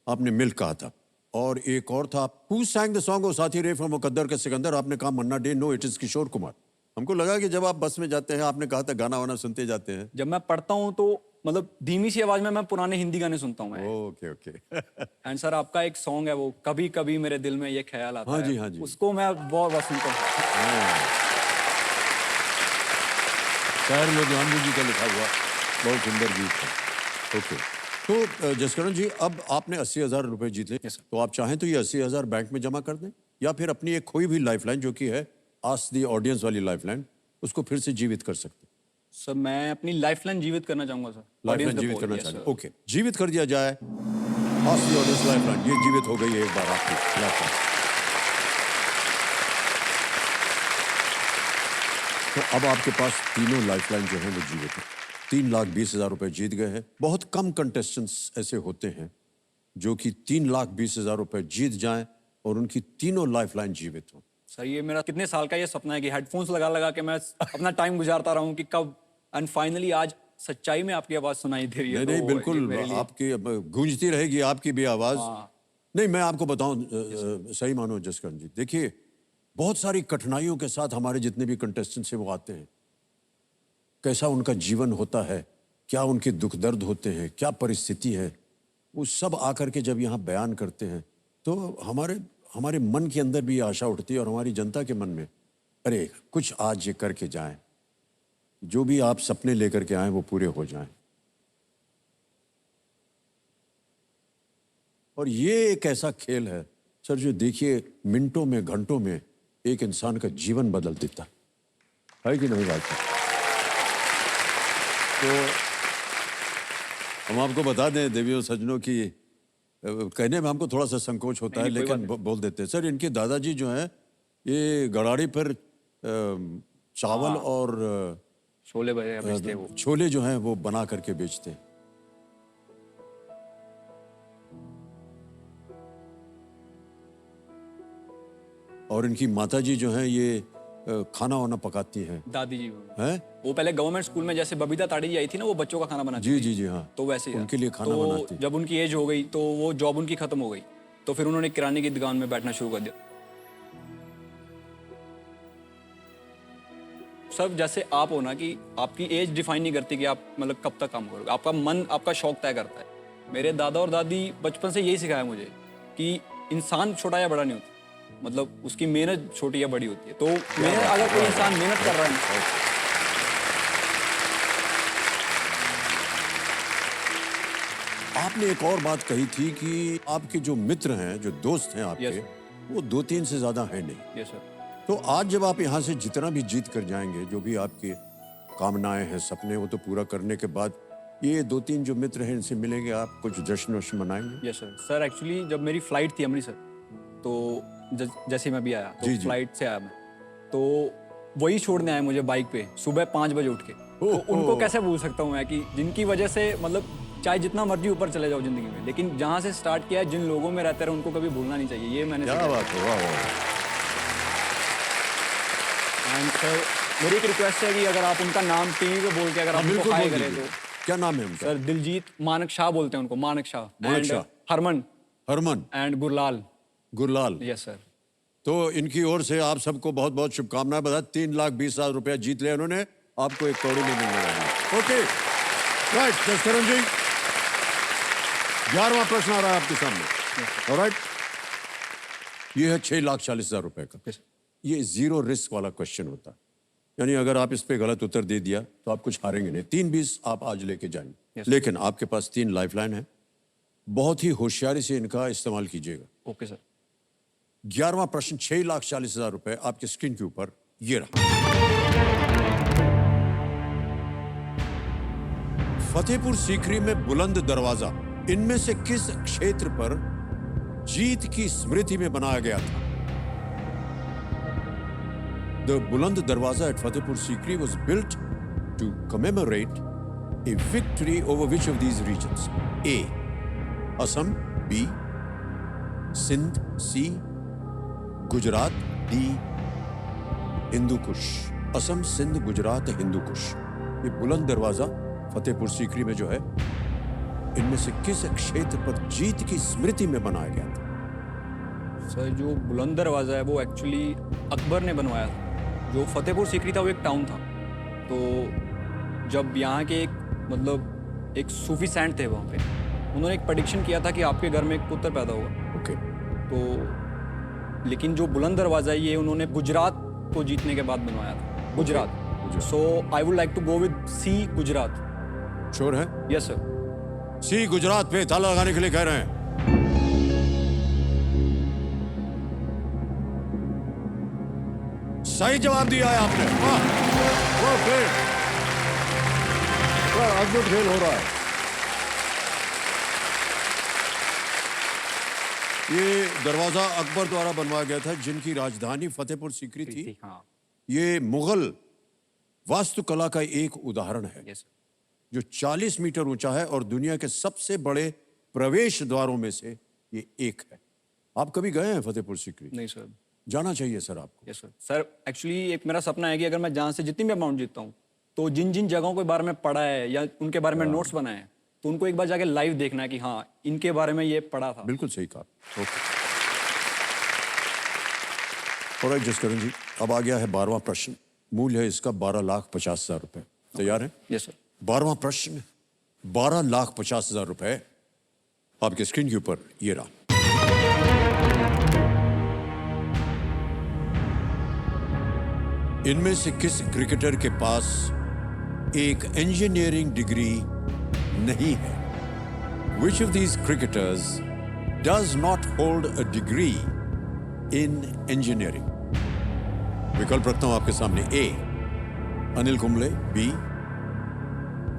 आपने मिल्क कहा था। और एक और था, Who sang the song O Saathi Re from मुकद्दर का सिकंदर? आपने कहा मन्ना day. No, it is Kishore Kumar. हमको लगा कि जब आप बस में जाते हैं, आपने कहा था गाना वाना सुनते जाते हैं। जब मैं पढ़ता हूँ तो मतलब धीमी सी आवाज में मैं पुराने हिंदी गाने सुनता हूँ मैं। Okay okay. एंड सर आपका एक सॉन्ग है वो कभी कभी मेरे दिल में ये ख्याल आता हाँ है। जी, हाँ जी। उसको मैं बहुत बहुत सुनता हूँ। शायर लुधियानवी जी का लिखा हुआ बहुत सुंदर गीत है। ओके, तो जसकरण जी, अब आपने 80,000 रुपए जीते। तो आप चाहें तो ये 80,000 बैंक में जमा कर दें, या फिर अपनी एक खोई हुई लाइफलाइन जो कि है आस्क द ऑडियंस वाली लाइफलाइन, उसको फिर से जीवित कर सकते हैं। सर मैं अपनी लाइफलाइन जीवित करना चाहूंगा सर। लाइफलाइन जीवित करना चाहिए। ओके, जीवित कर दिया जाए। आस्क द ऑडियंस लाइफलाइन ये जीवित हो गई है एक बार आपकी लाइफलाइन। तो अब आपके पास तीनों लाइफलाइन जो है वो जीवित है। 3,20,000 रुपए जीत गए हैं। बहुत कम कंटेस्टेंट्स ऐसे होते हैं जो कि 3,20,000 रुपए जीत जाएं और उनकी तीनों लाइफलाइन जीवित हो। सर ये मेरा कितने साल का ये सपना है कि हेडफोन्स लगा लगा के मैं अपना टाइम गुजारता रहा हूँ कि कब एंड फाइनली आज सच्चाई में आपकी आवाज सुनाई दे रही है। नहीं, तो बिल्कुल ये मेरे लिए- आपकी अब गूंजती रहेगी आपकी भी आवाज। नहीं, मैं आपको बताऊं, सही मानो जसकरण जी, देखिए बहुत सारी कठिनाइयों के साथ हमारे जितने भी कंटेस्टेंट्स हैं वो आते हैं। कैसा उनका जीवन होता है, क्या उनके दुख दर्द होते हैं, क्या परिस्थिति है, वो सब आकर के जब यहाँ बयान करते हैं तो हमारे मन के अंदर भी आशा उठती है और हमारी जनता के मन में, अरे कुछ आज ये करके जाएं, जो भी आप सपने लेकर के आए वो पूरे हो जाएं। और ये एक ऐसा खेल है सर जो देखिए मिनटों में घंटों में एक इंसान का जीवन बदल देता है कि नहीं बात? तो हम आपको बता दें देवियों सज्जनों की, कहने में हमको थोड़ा सा संकोच होता है नहीं, कोई लेकिन बोल देते हैं। सर इनके दादाजी जो हैं ये गड़ाड़ी पर चावल और छोले भरे बेचते हैं वो। छोले जो हैं वो बना करके बेचते हैं। और इनकी माताजी जो हैं ये खाना वाना पकाती हैं। दादी जी हैं? वो पहले गवर्नमेंट स्कूल में जैसे बबीता ताड़ी जी आई थी ना, वो बच्चों का खाना बनाती जी थी। जी जी हाँ, तो वैसे ही उनके लिए खाना तो बनाती। जब उनकी एज हो गई तो वो जॉब उनकी खत्म हो गई, तो फिर उन्होंने किराने की दुकान में बैठना शुरू कर दिया। सब जैसे आप हो ना कि आपकी एज डिफाइन नहीं करती कि आप मतलब कब तक काम करोगे, आपका मन आपका शौक तय करता है। मेरे दादा और दादी बचपन से यही सिखाया मुझे कि इंसान छोटा या बड़ा नहीं होता, मतलब उसकी मेहनत छोटी या बड़ी होती है। तो मेहनत, अगर कोई इंसान मेहनत कर रहा है, आपने एक और बात कही थी कि आपके जो मित्र हैं, जो दोस्त हैं आपके, Yes. वो 2-3 से ज्यादा है नहीं। ये सर तो आज जब आप यहाँ से जितना भी जीत कर जाएंगे, जो भी आपकी कामनाएं हैं, सपने, वो तो पूरा करने के बाद ये 2-3 जो मित्र हैं इनसे मिलेंगे, आप कुछ जश्न वश्न मनाएंगे? Yes sir. सर एक्चुअली जब मेरी फ्लाइट थी अमृतसर, तो जैसे मैं भी आया तो जी, जी। फ्लाइट से आया मैं, तो वही छोड़ने आए मुझे बाइक पे सुबह 5 बजे उठ के। तो उनको कैसे भूल सकता हूँ मैं कि जिनकी वजह से मतलब चाहे जितना मर्जी ऊपर चले जाओ जिंदगी में, लेकिन जहाँ से स्टार्ट किया है, जिन लोगों में रहते रहे उनको कभी भूलना नहीं चाहिए। ये मैंने क्या सीखा। बात है, वाह वाह। एंड सर मेरी एक रिक्वेस्ट है कि अगर आप उनका नाम टीवी पे बोल के अगर आप उनको बिल्कुल हाय बोल करें दीजिए। तो। क्या नाम है उनका? सर दिलजीत मानक शाह बोलते हैं उनको, मानक Shah. Manak And Shah. Harman Harman and Gurlal. Gurlal. Yes sir. तो इनकी ओर से आप सबको बहुत बहुत शुभकामनाएं। बता 3,20,000 रुपया जीत लिया उन्होंने, आपको एक कौड़ी में मिलने वाली है। ओके राइट जसकरण जी, 11वां प्रश्न आ रहा है आपके सामने। ऑलराइट, ये है 6,40,000 रुपए का। Yes. ये जीरो रिस्क वाला क्वेश्चन होता है, यानी अगर आप इस पे गलत उत्तर दे दिया तो आप कुछ हारेंगे नहीं। 3,20 आप आज लेके जाएंगे। Yes. लेकिन आपके पास 3 लाइफलाइन है, बहुत ही होशियारी से इनका इस्तेमाल कीजिएगा। Okay sir. 11वां प्रश्न 6,40,000 रुपए आपके स्क्रीन के ऊपर ये रहा। फतेहपुर सीकरी में बुलंद दरवाजा इनमें से किस क्षेत्र पर जीत की स्मृति में बनाया गया था? The बुलंद दरवाजा at Fatehpur Sikri was built to commemorate a victory over which of these regions? A. Assam. B. Sindh. C. Gujarat. D. Hindu Kush. Assam, Sindh, Gujarat, Hindu Kush. ये बुलंद दरवाजा फतेहपुर सीकरी में जो है, इनमें से किस क्षेत्र पर जीत की स्मृति में बनाया गया था? सर जो बुलंद दरवाज़ा है वो एक्चुअली अकबर ने बनवाया था। जो फतेहपुर सीकरी था वो एक टाउन था। तो जब यहाँ के एक सूफी सैंट थे वहाँ पे, उन्होंने एक प्रेडिक्शन किया था कि आपके घर में एक पुत्र पैदा होगा। ओके। तो लेकिन जो बुलंद दरवाज़ा है ये उन्होंने गुजरात को जीतने के बाद बनवाया था। Gujarat. So I would like to go with C, Gujarat. Sure है? Yes sir. सी गुजरात पे ताला लगाने के लिए कह रहे हैं। सही जवाब दिया है आपने। वाह, वाह, great। वाह, अद्भुत खेल हो रहा है। ये दरवाजा अकबर द्वारा बनवाया गया था, जिनकी राजधानी फतेहपुर सीकरी थी। हाँ। ये मुगल वास्तुकला का एक उदाहरण है, यस जो 40 मीटर ऊंचा है और दुनिया के सबसे बड़े प्रवेश द्वारों में से ये एक है। आप कभी गए हैं फतेहपुर सीकरी? नहीं सर। जाना चाहिए सर आपको। Yes sir. सर एक्चुअली एक मेरा सपना है कि अगर मैं जहाँ से जितनी भी अमाउंट जीतता हूँ, तो जिन जिन जगहों के बारे में पढ़ा है या उनके बारे में नोट्स बनाए हैं, तो उनको एक बार जाके लाइव देखना है कि हाँ इनके बारे में ये पढ़ा था। बिल्कुल सही कहा। ओके। ऑलराइट जसकरण जी, अब आ गया है 12वां प्रश्न। मूल्य है इसका 12,50,000 रुपए। तैयार है? Yes sir. 12वां प्रश्न 12,50,000 रुपए आपके स्क्रीन के ऊपर ये रहा। इनमें से किस क्रिकेटर के पास एक इंजीनियरिंग डिग्री नहीं है? Which of these cricketers does not hold a degree in engineering? विकल्प रखता हूं आपके सामने। A. Anil Kumble. B.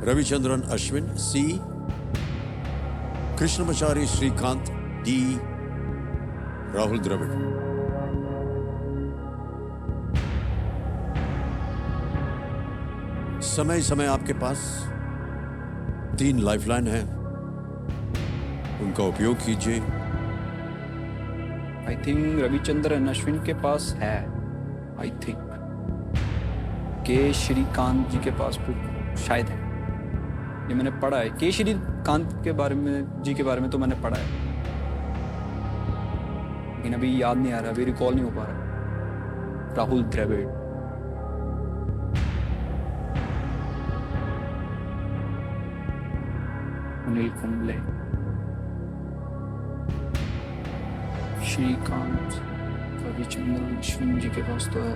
Ravichandran Ashwin. C. Krishnamachari Shrikant. D. Rahul Dravid. समय समय आपके पास 3 लाइफलाइन है, उनका उपयोग कीजिए। आई थिंक रविचंद्रन अश्विन के पास है। आई थिंक के श्रीकांत जी के पास भी शायद है। ये मैंने पढ़ा है। के श्रीकांत के बारे में जी के बारे में तो मैंने पढ़ा है, लेकिन अभी याद नहीं आ रहा, अभी रिकॉल नहीं हो पा रहा। राहुल द्रविड़। अनिल कुंबले। श्रीकांत। रविचंद्रन अश्विन जी के पास तो है।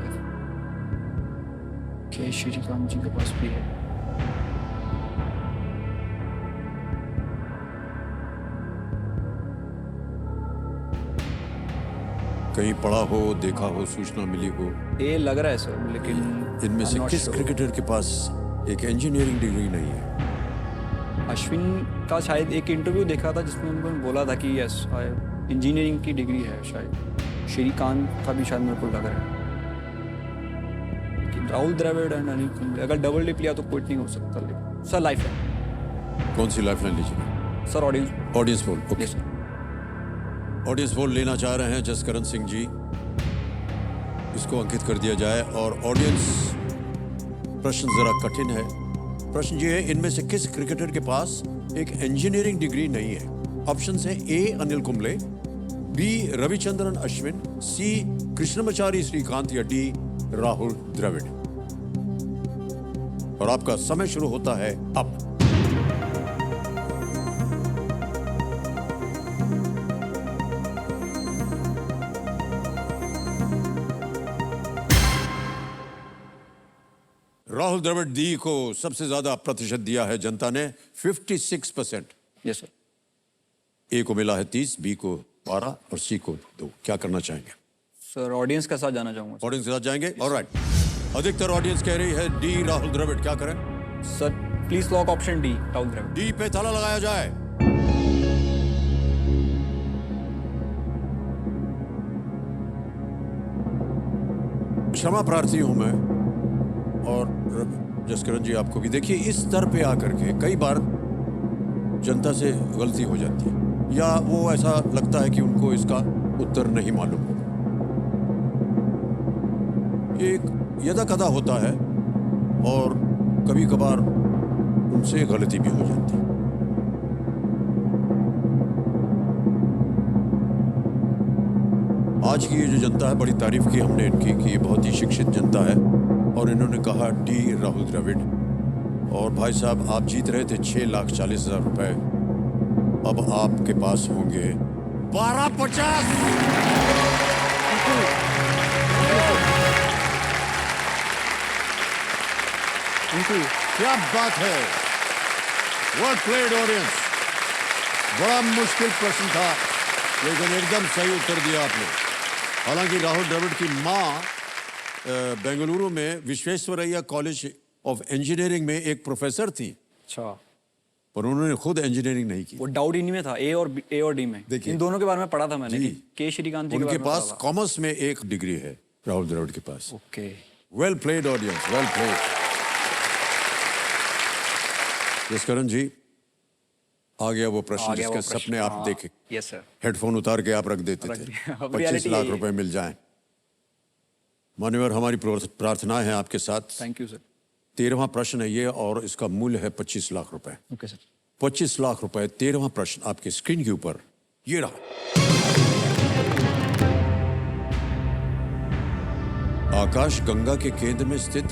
के श्रीकांत जी के पास भी है। कहीं पढ़ा हो, देखा हो, सूचना मिली हो? ये लग रहा है सर, लेकिन इनमें से I'm not किस sure। क्रिकेटर के पास एक इंजीनियरिंग डिग्री नहीं है? अश्विन का शायद एक इंटरव्यू देखा था जिसमें उन्होंने बोला था कि यस इंजीनियरिंग की डिग्री है शायद। श्रीकांत का भी शायद मेरे को लग रहा है। कि राहुल द्रविड़ एंड अनिल कुंबले अगर डबल डिप लिया तो क्विट नहीं हो सकता। लेकिन सर लाइफ है। कौन सी लाइफलाइन लीजिए? Sir audience. Audience poll. Okay. Yes sir. Audience poll लेना चाह रहे हैं जसकरण सिंह जी, इसको अंकित कर दिया जाए। और ऑडियंस, प्रश्न जरा कठिन है। प्रश्न ये है, इनमें से किस क्रिकेटर के पास एक इंजीनियरिंग डिग्री नहीं है? ऑप्शन है A. अनिल कुंबले, बी रविचंद्रन अश्विन, सी कृष्णमचारी श्रीकांत या डी राहुल द्रविड़। और आपका समय शुरू होता है अब। राहुल द्रविड़ डी को सबसे ज्यादा प्रतिशत दिया है जनता ने, 56%। Yes sir. ए को मिला है 30, बी को 12 और सी को 2। क्या करना चाहेंगे? सर ऑडियंस के साथ जाना चाहूँगा ऑडियंस के साथ जाएंगे। ऑलराइट, अधिकतर ऑडियंस कह रही है डी राहुल द्रविड़। क्या करें? Sir. Please lock option D Rahul Dravid. D पे ताला लगाया जाए। क्षमा प्रार्थी हूं मैं और जसकरण जी आपको भी। देखिए, इस स्तर पे आकर के कई बार जनता से गलती हो जाती है या वो ऐसा लगता है कि उनको इसका उत्तर नहीं मालूम। ये एक यदा कदा होता है और कभी कभार उनसे गलती भी हो जाती है। आज की ये जो जनता है, बड़ी तारीफ की हमने इनकी कि ये बहुत ही शिक्षित जनता है और इन्होंने कहा डी राहुल द्रविड़। और भाई साहब, आप जीत रहे थे 6,40,000 रुपए। अब आपके पास होंगे 12,50। क्या बात है, वेल प्लेड ऑडियंस। बड़ा मुश्किल प्रश्न था लेकिन एकदम सही उत्तर दिया आपने। हालांकि राहुल द्रविड़ की माँ बेंगलुरु में विश्वेश्वरैया कॉलेज ऑफ इंजीनियरिंग में एक प्रोफेसर थी, अच्छा। पर उन्होंने खुद इंजीनियरिंग नहीं की। वो डाउट इन्हीं में था, ए और डी में। देखिए, इन दोनों के बारे में पढ़ा था मैंने जी। कि के श्रीकांत जी के उनके बारे में पास पढ़ा था। कॉमर्स में एक डिग्री है राहुल द्रविड़ के पास। Okay. Well played audience, well played. Jaskaran ji, आ गया वो प्रश्न आ गया वो जिसके प्रश्न, सपने आप हाँ। देखे। Yes sir. हेडफोन उतार के आप रख देते रख थे, दिया। अब 25 reality लाख यही है। रुपए मिल जाएं। मान्यवर, हमारी प्रार्थना है आपके साथ। Thank you sir. 13वां प्रश्न है ये और इसका मूल्य है 25 लाख रुपए। Okay sir. 25 लाख रुपए। 13वां प्रश्न आपके स्क्रीन के ऊपर ये रहा। आकाश गंगा के केंद्र में स्थित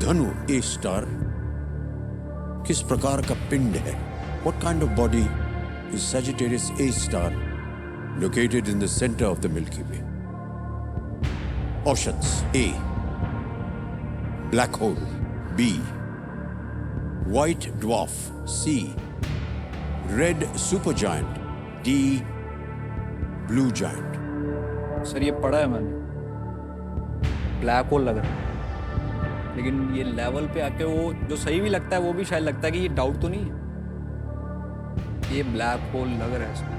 धनु ए स्टार किस प्रकार का पिंड है? What kind of body is Sagittarius A star located in the center of the Milky Way? Options: A, black hole; B, white dwarf; C, red supergiant; D, blue giant. Sir ये पढ़ा है मैंने, black hole लग रहा है, लेकिन ये level पे आके वो जो सही भी लगता है वो भी शायद लगता है कि ये डाउट तो नहीं है। ये ब्लैक होल लग रहा है इसमें।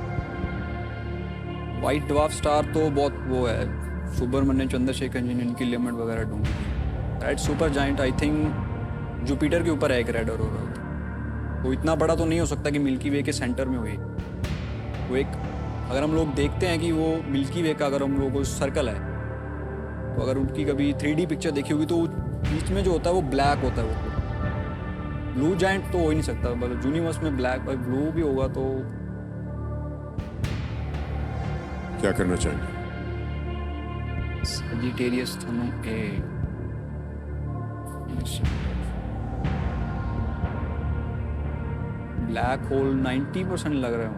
वाइट ड्वार्फ स्टार तो बहुत वो है, सुब्रमण्यम चंद्रशेखर जी ने इनकी लिमिट वगैरह ढूंढी थी। Red super giant I think Jupiter के ऊपर है एक रेड ऑरोरा। वो इतना बड़ा तो नहीं हो सकता कि मिल्की वे के सेंटर में हुई। वो एक, अगर हम लोग देखते हैं कि वो मिल्की वे का अगर हम लोगों को सर्कल है, तो अगर उनकी कभी 3D पिक्चर देखी होगी तो बीच में जो होता है वो ब्लैक होता है। वो ब्लू जाइंट तो हो ही नहीं सकता, मतलब यूनिवर्स में ब्लैक और ब्लू भी होगा तो। क्या करना चाहिए? सजिटेरियस धनु ए। ब्लैक होल 90% लग रहे हो,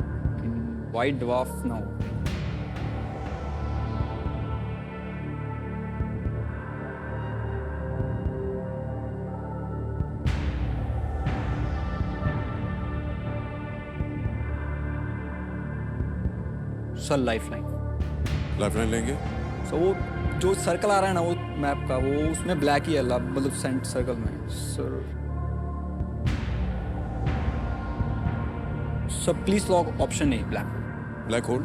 वाइट ड्वार्फ ना हो। सर लाइफलाइन लेंगे? सो वो जो सर्कल आ रहा है ना वो मैप का, वो उसमें ब्लैक ही है, मतलब सेंट सर्कल में। Sir please lock option A, black hole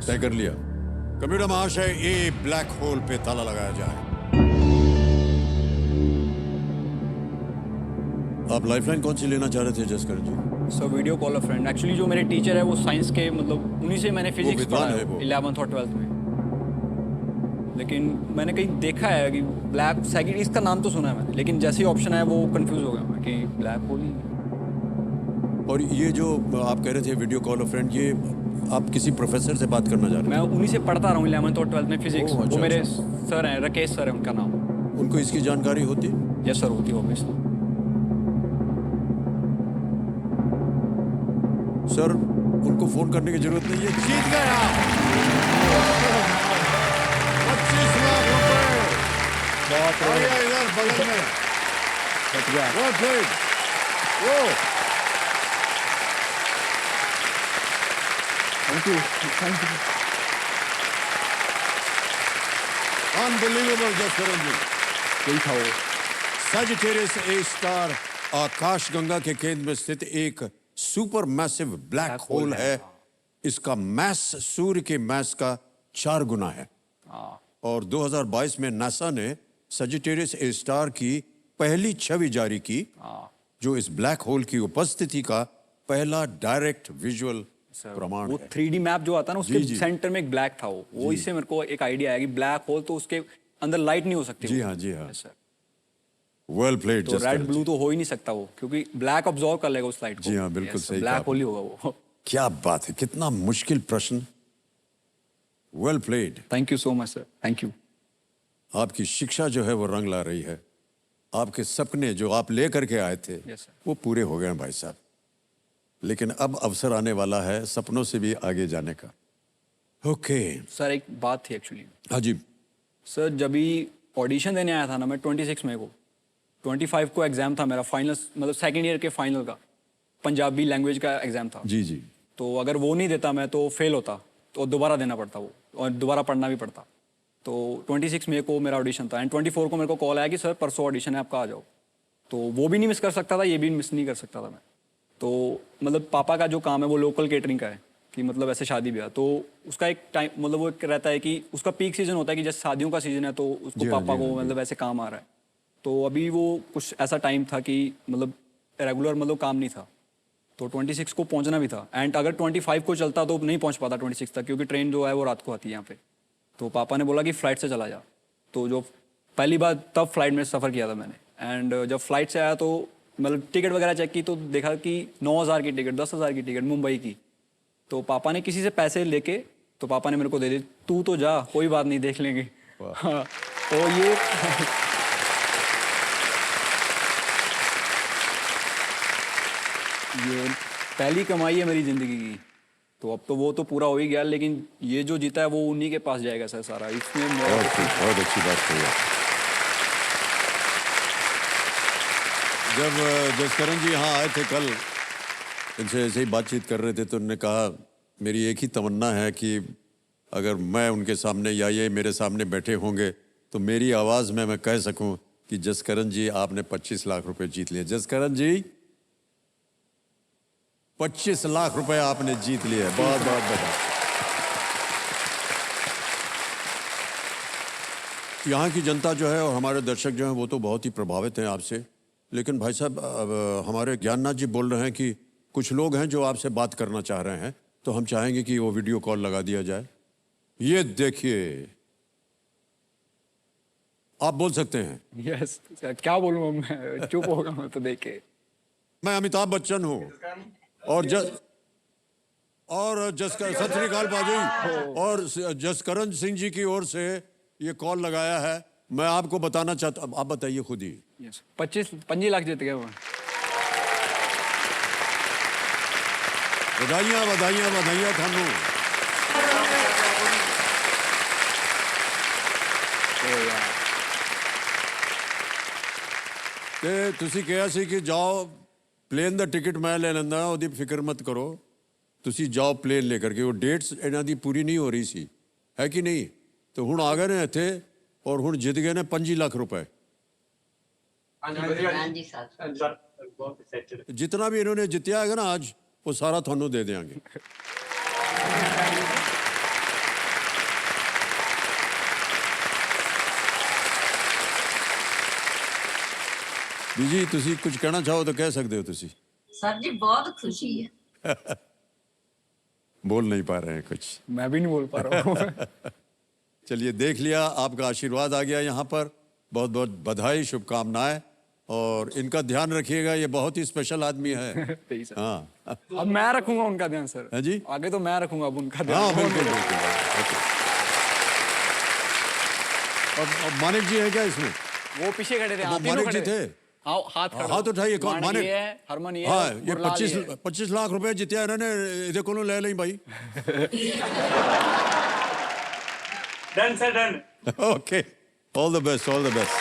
तय कर लिया। कंप्यूटर महाशय, ए ब्लैक होल पे ताला लगाया जाए। आप लाइफलाइन कौन सी लेना चाह रहे थे Jaskaran ji? Sir video call a friend. Actually जो मेरे टीचर है वो साइंस के, मतलब उन्हीं से मैंने फिजिक्स पढ़ा विद्वान है है वो। 11th और 12th में। लेकिन मैंने कहीं देखा है कि ब्लैक सैगिट, इसका नाम तो सुना है मैंने, लेकिन जैसे ही ऑप्शन आया वो कंफ्यूज हो गया मैं कि ब्लैक होल ही। और ये जो आप कह रहे थे वीडियो कॉल ऑफ फ्रेंड, ये आप किसी प्रोफेसर से बात करना चाह रहे मैं उन्हीं से पढ़ता रहा हूँ 11th और 12th में फिजिक्स। ओह, अच्छा, वो मेरे अच्छा। सर हैं, राकेश सर है उनका नाम। हैं? उनको इसकी जानकारी होती? यस सर, होती है ऑब्वियसली। सर उनको फोन करने की जरूरत नहीं है, जीत गया 25 लाख रुपए। बहुत आ गया इधर बगल में। Well played. Whoa. Thank you, thank you. Unbelievable, Jaskaran ji. यही था वो। सजिटेरियस ए स्टार आकाश गंगा के केंद्र में स्थित एक सुपर मैसिव ब्लैक होल है। इसका मैस सूर्य के मैस का 4 गुना है। और 2022 में नासा ने सजिटेरियस ए स्टार की पहली छवि जारी की, जो इस ब्लैक होल की उपस्थिति का पहला डायरेक्ट विजुअल प्रमाण वो है। 3D मैप जो आता है ना, उसके जी, जी। सेंटर में एक ब्लैक था वो इससे मेरे को एक आइडिया आया कि ब्लैक होल तो उसके अंदर लाइट नहीं हो सकती। जी हाँ, जी हाँ। सर, वेल प्लेड तो रेड ब्लू तो हो ही नहीं सकता वो, क्योंकि ब्लैक ऑब्जॉर्व कर लेगा उस लाइट को। जी हाँ, बिल्कुल सही कहा ब्लैक आपने। होल ही होगा वो। क्या बात है, कितना मुश्किल प्रश्न। Well played. Thank you so much sir, thank you. आपकी शिक्षा जो है वो रंग ला रही है। आपके सपने जो आप ले करके आए थे Yes, sir. वो पूरे हो गए हैं भाई साहब। लेकिन अब अवसर आने वाला है सपनों से भी आगे जाने का। ओके। सर एक बात थी एक्चुअली। हाँ जी। सर जब भी ऑडिशन देने आया था ना मैं 26 मई को, 25 को एग्जाम था मेरा फाइनल, मतलब सेकेंड ईयर के फाइनल का पंजाबी लैंग्वेज का एग्जाम था। जी जी। तो अगर वो नहीं देता मैं तो फेल होता, तो दोबारा देना पड़ता वो, और दोबारा पढ़ना भी पड़ता। तो 26 मई को मेरा ऑडिशन था एंड 24 को मेरे को कॉल आया कि सर परसों ऑडिशन है आपका, आ जाओ। तो वो भी नहीं मिस कर सकता था, ये भी मिस नहीं कर सकता था मैं। तो मतलब पापा का जो काम है वो लोकल केटरिंग का है, कि मतलब ऐसे शादी ब्याह, तो उसका एक टाइम मतलब वो एक रहता है कि उसका पीक सीजन होता है कि जैसे शादियों का सीजन है तो उसको जी हाँ, पापा जी हाँ, को जी। मतलब ऐसे काम आ रहा है। तो अभी वो कुछ ऐसा टाइम था कि मतलब रेगुलर मतलब काम नहीं था, तो 26 को पहुंचना भी था। एंड अगर 25 को चलता तो नहीं पहुंच पाता 26 तक, क्योंकि ट्रेन जो है वो रात को आती है यहाँ पे। तो पापा ने बोला कि फ़्लाइट से चला जा। तो जो पहली बार तब फ्लाइट में सफ़र किया था मैंने। एंड जब फ्लाइट से आया तो मतलब टिकट वगैरह चेक की तो देखा कि 9,000 की टिकट, 10,000 की टिकट मुंबई की। तो पापा ने किसी से पैसे लेके तो पापा ने मेरे को दे दी, तू तो जा, कोई बात नहीं, देख लेंगे। हाँ, तो ये पहली कमाई है मेरी ज़िंदगी की। तो अब तो वो तो पूरा हो ही गया, लेकिन ये जो जीता है वो उन्हीं के पास जाएगा सर सारा। इसमें मेरा बहुत अच्छी बात कही आप। जब जसकरण जी यहाँ आए थे कल, इनसे ऐसे ही बातचीत कर रहे थे तो उन्होंने कहा मेरी एक ही तमन्ना है कि अगर मैं उनके सामने या ये मेरे सामने बैठे होंगे तो मेरी आवाज़ में मैं कह सकूं कि जसकरण जी आपने 25 लाख रुपए जीत लिए। जसकरण जी 25 लाख रुपए आपने जीत लिए। बहुत बहुत बधाई। यहाँ की जनता जो है और हमारे दर्शक जो हैं वो तो बहुत ही प्रभावित हैं आपसे। लेकिन भाई साहब अब हमारे ज्ञाननाथ जी बोल रहे हैं कि कुछ लोग हैं जो आपसे बात करना चाह रहे हैं, तो हम चाहेंगे कि वो वीडियो कॉल लगा दिया जाए। ये देखिए, आप बोल सकते हैं। यस क्या बोलूँ मैं, चुप होगा मैं तो देख के। मैं अमिताभ बच्चन हूँ और जसकर सत श्री अकाल बाजी, और जसकरण सिंह जी की ओर से ये कॉल लगाया है। मैं आपको बताना चाहता हूँ, आप बताइए खुद ही। यस 25 लाख जीत गए वो। बधाइयाँ बधाइयाँ बधाइयाँ थानू। ते तुसी कहा सी कि जाओ प्लेन दा टिकट मैं ले लेंदा, ओदी फिक्र मत करो, तुसी जाओ प्लेन लेकर के। वो डेट्स इन्हां दी पूरी नहीं हो रही सी, है कि नहीं? तो हुण आ गए ने इत्थे और हुण जित गए ने 25 लाख रुपए। ਹਾਂਜੀ ਸਰ। जितना भी इन्होंने जितया है ना आज, वो सारा थानू दे देंगे। बीजी तुसी कुछ कहना चाहो तो कह सकते हो। तुसी सर जी बहुत खुशी है। बोल नहीं पा रहे हैं कुछ। मैं भी नहीं बोल पा रहा हूँ। चलिए देख लिया, आपका आशीर्वाद आ गया यहाँ पर। बहुत बहुत बधाई, शुभकामनाएं। और इनका ध्यान रखिएगा, ये बहुत ही स्पेशल आदमी है। सही सर। हाँ अब मैं रखूंगा उनका ध्यान सर। हाँ जी। आगे तो मैं रखूंगा अब उनका हाँ ध्यान। बिल्कुल बिल्कुल। ओके। अब मानिक जी है क्या इसमें? वो पीछे खड़े थे, वो हाँ, तीनों मानिक जी खड़े थे? हाँ, हाथ खड़े। हाथ उठाइए, कौन? मानिक ये है, हरमन ये हाँ, है, ये गुरलाल 25 लाख रुपए जितया इन्होंने, इधर को ले लें भाई। Done sir done. Okay. All the best. All the best.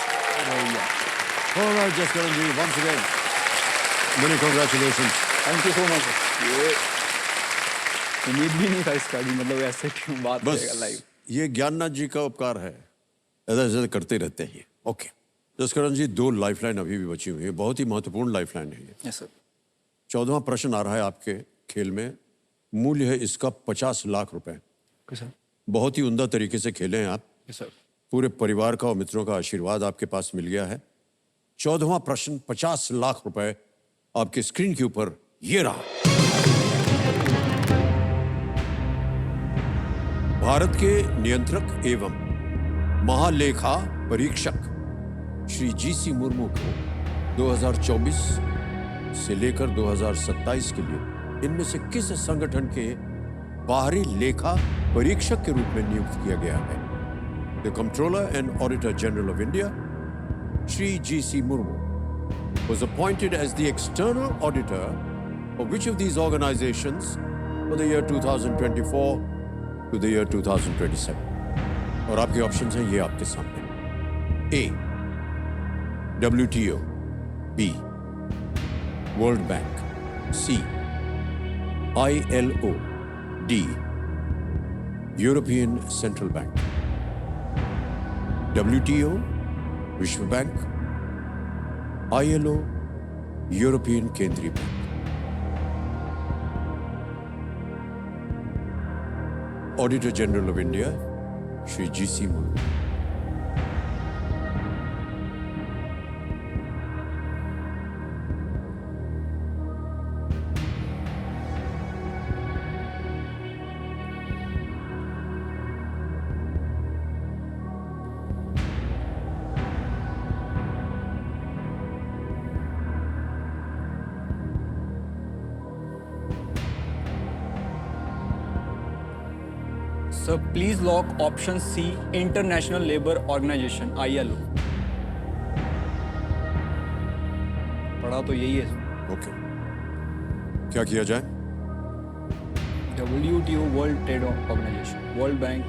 All right, Jaskaran ji, once again, many congratulations. Thank you so much. ये उम्मीद भी नहीं था इसका कि मतलब ऐसे क्यों बात करेगा बस लाइव। ये ज्ञाननाथ जी का उपकार है, ऐसा ऐसा करते रहते हैं। ओके जसकरण जी, 2 लाइफलाइन अभी भी बची हुई है, बहुत ही महत्वपूर्ण लाइफलाइन है ये। Yes sir. 14वां प्रश्न आ रहा है आपके खेल में, मूल्य है इसका 50 लाख रुपए। सर। बहुत ही उम्दा तरीके से खेले हैं आप, यस सर। पूरे परिवार का और मित्रों का आशीर्वाद आपके पास मिल गया है। 14वां प्रश्न 50 लाख रुपए आपके स्क्रीन के ऊपर ये रहा। भारत के नियंत्रक एवं महालेखा परीक्षक श्री जीसी मुर्मू को 2024 से लेकर 2027 के लिए इनमें से किस संगठन के बाहरी लेखा परीक्षक के रूप में नियुक्त किया गया है? The Comptroller and Auditor General of India, Shri G.C. Murmu, was appointed as the external auditor of which of these organizations for the year 2024 to the year 2027? और आपके ऑप्शंस हैं ये आपके सामने। A. WTO, B. World Bank, C. ILO, D. European Central Bank. WTO, विश्व bank, ILO, European केंद्रीय bank. Auditor general of India Shri GC Murmu. Sir please lock option C, international labour organisation ILO। पढ़ा तो यही है। ओके, क्या किया जाए? WTO, world trade organization, world bank.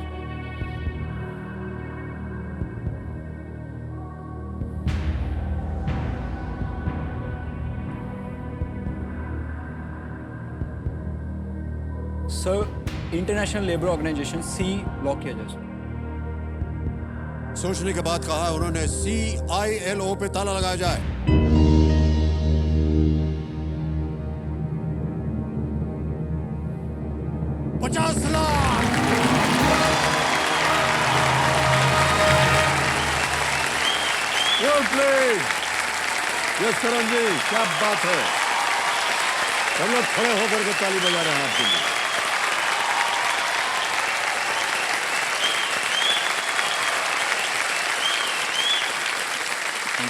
Sir international labour organization C lock किया जाए। सोचने के बाद कहा उन्होंने CILO पे ताला लगाया जाए। $50 लाख। Well played, जसकरण जी, क्या बात है। हम लोग खड़े होकर के ताली बजा रहे हैं आपके लिए।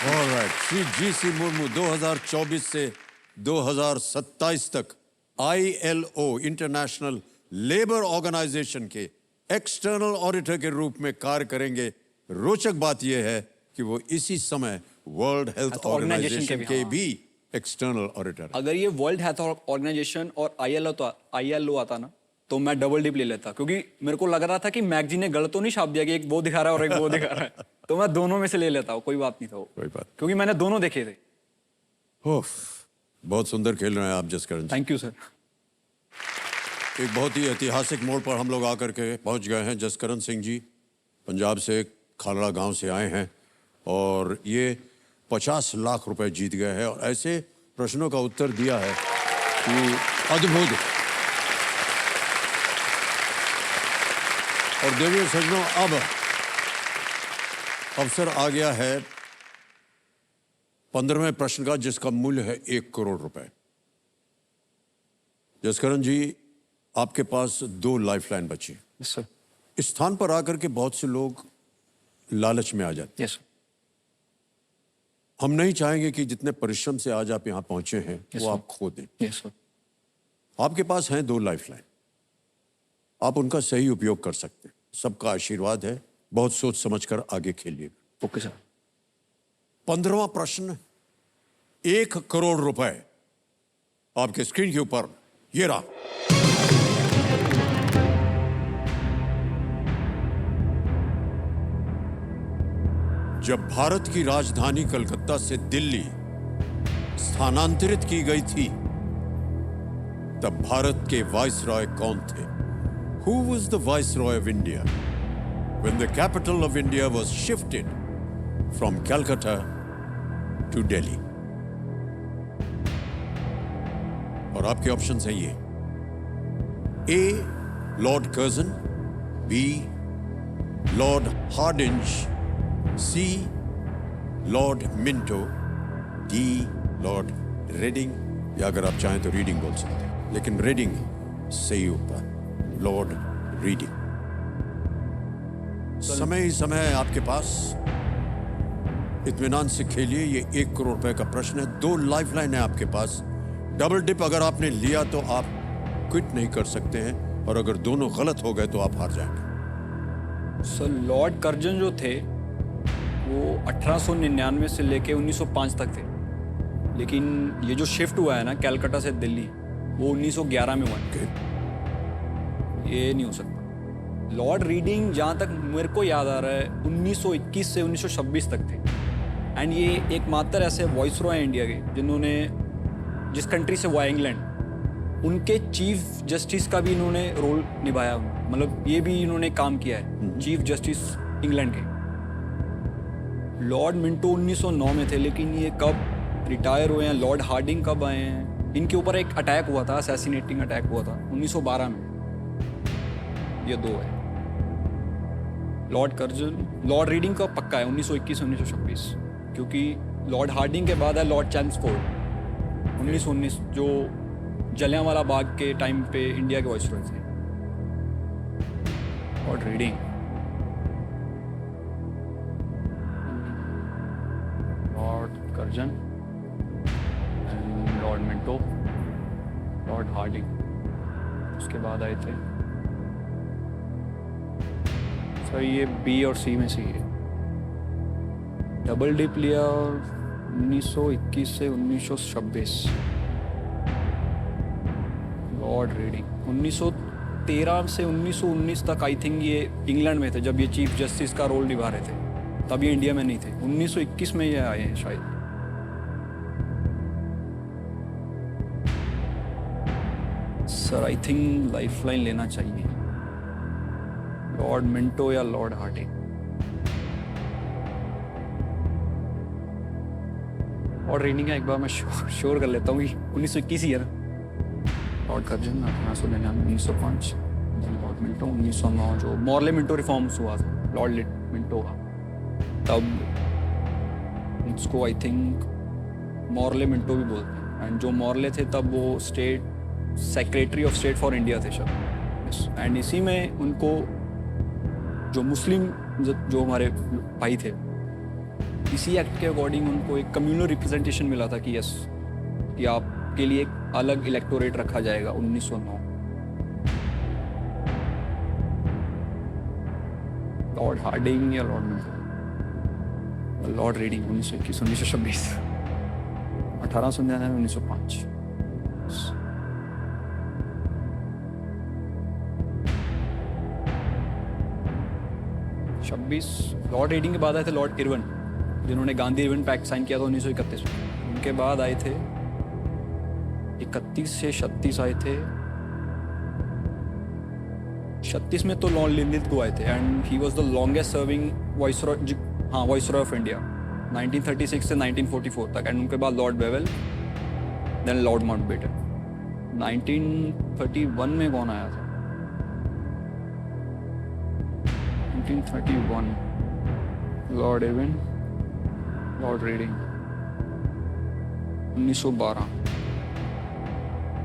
Alright, श्री जीसी मुर्मू 2024 से 2027 तक ILO, इंटरनेशनल लेबर ऑर्गेनाइजेशन के एक्सटर्नल ऑडिटर के रूप में कार्य करेंगे। रोचक बात यह है कि वो इसी समय वर्ल्ड हेल्थ ऑर्गेनाइजेशन के भी एक्सटर्नल ऑडिटर। अगर ये वर्ल्ड हेल्थ ऑर्गेनाइजेशन और ILO आता ना तो मैं डबल डिप ले लेता, क्योंकि मेरे को लग रहा था कि मैगजीन ने गलत तो नहीं छाप दिया कि एक वो दिखा रहा है और एक वो दिखा रहा है। तो मैं दोनों में से ले लेता हूँ, कोई बात नहीं था वो। कोई बात, क्योंकि मैंने दोनों देखे थे। ओफ, बहुत सुंदर खेल रहे हैं आप Jaskaran ji. Thank you sir. एक बहुत ही ऐतिहासिक मोड़ पर हम लोग आकर के पहुंच गए हैं। जसकरण सिंह जी पंजाब से खालड़ा गांव से आए हैं और ये 50 लाख रुपए जीत गए हैं और ऐसे प्रश्नों का उत्तर दिया है कि अद्भुत। और देवियों सज्जनों, अब अवसर आ गया है 15वें प्रश्न का, जिसका मूल्य है 1 करोड़ रुपए। जसकरण जी, आपके पास 2 लाइफलाइन बची। Yes sir. इस स्थान पर आकर के बहुत से लोग लालच में आ जाते हैं। यस। हम नहीं चाहेंगे कि जितने परिश्रम से आज आप यहाँ पहुंचे हैं Yes, वो sir. आप खो दें। Yes sir. आपके पास हैं 2 लाइफलाइन, आप उनका सही उपयोग कर सकते हैं। सबका आशीर्वाद है, बहुत सोच समझकर आगे खेलिए। Okay sir. 15वां प्रश्न, 1 करोड़ रुपए आपके स्क्रीन के ऊपर ये रहा। जब भारत की राजधानी कलकत्ता से दिल्ली स्थानांतरित की गई थी तब भारत के वाइसरॉय कौन थे? Who was the Viceroy of India when the capital of India was shifted from Calcutta to Delhi? और आपके ऑप्शंस हैं ये: A. Lord Curzon, B. Lord Hardinge, C. Lord Minto, D. Lord Reading, या अगर आप चाहें तो रीडिंग बोल सकते हैं, लेकिन रेडिंग सही होता है, लॉर्ड रीडिंग। समय ही समय है आपके पास, इत्मीनान से खेलिए। ये 1 करोड़ रुपए का प्रश्न है, 2 लाइफलाइन है आपके पास। डबल डिप अगर आपने लिया तो आप क्विट नहीं कर सकते हैं, और अगर दोनों गलत हो गए तो आप हार जाएंगे। सर लॉर्ड कर्जन जो थे वो 1899 से लेके 1905 तक थे, लेकिन ये जो शिफ्ट हुआ है ना कलकत्ता से दिल्ली, वो 1911 में हुआ है। ये नहीं हो सकता। लॉर्ड रीडिंग जहाँ तक मेरे को याद आ रहा है 1921 से 1926 तक थे, एंड ये एकमात्र ऐसे वॉइस रॉय इंडिया के जिन्होंने, जिस कंट्री से हुआ इंग्लैंड, उनके चीफ जस्टिस का भी इन्होंने रोल निभाया, मतलब ये भी इन्होंने काम किया है, चीफ जस्टिस इंग्लैंड के। लॉर्ड मिंटो 1909 में थे, लेकिन ये कब रिटायर हुए हैं? लॉर्ड हार्डिंग कब आए हैं? इनके ऊपर एक अटैक हुआ था, असैसिनेटिंग अटैक हुआ था 1912 में। ये 2 है। लॉर्ड कर्जन, लॉर्ड रीडिंग का पक्का है 1921 1926, क्योंकि लॉर्ड हार्डिंग के बाद है लॉर्ड चैम्सफोर्ड 1919, जो जलियांवाला बाग के टाइम पे इंडिया के वाइसरॉय थे। Lord Reading, Lord Curzon, Lord Minto, Lord Hardinge, उसके बाद आए थे सर ये बी और सी में से ही है। डबल डिप लिया 1921 से 1926। लॉर्ड रीडिंग 1913 से 1919 तक आई थिंक ये इंग्लैंड में थे, जब ये चीफ जस्टिस का रोल निभा रहे थे, तब ये इंडिया में नहीं थे। 1921 में ये आए हैं शायद। सर आई थिंक लाइफलाइन लेना चाहिए, लॉर्ड मिंटो या लॉर्ड हार्डिंग। लॉर्ड रीडिंग का एक बार मैं श्योर कर लेता हूँ कि 1921 ही है ना। लॉर्ड कर्जन 1899 1905, लॉर्ड मिंटो 1909, जो मॉर्ले मिंटो रिफॉर्म्स हुआ था लॉर्ड मिंटो का, तब उसको आई थिंक मॉर्ले मिंटो भी बोलते हैं। एंड जो मॉर्ले थे तब वो state secretary of state for India थे शायद। एंड इसी में उनको जो मुस्लिम जो हमारे भाई थे, इसी एक्ट के अकॉर्डिंग उनको एक कम्युनल रिप्रेजेंटेशन मिला था कि यस, कि आपके लिए एक अलग इलेक्टोरेट रखा जाएगा 1909। लॉर्ड हार्डिंग या Lord Minto? Lord reading 1921 1926, 1899 1905। Lord reading के बाद आए थे लॉर्ड इरविन, जिन्होंने गांधी इरविन पैक्ट साइन किया था 1931 में। उनके बाद आए थे 31 से 36 आए थे। 36 में तो लॉर्ड लिनलिथ आए थे, and he was the longest serving viceroy of India 1936 से 1944 तक। एंड उनके बाद Lord Wavell, then Lord Mountbatten. 1931 में कौन आया था? 1931 Lord Irwin, Lord Reading. 1912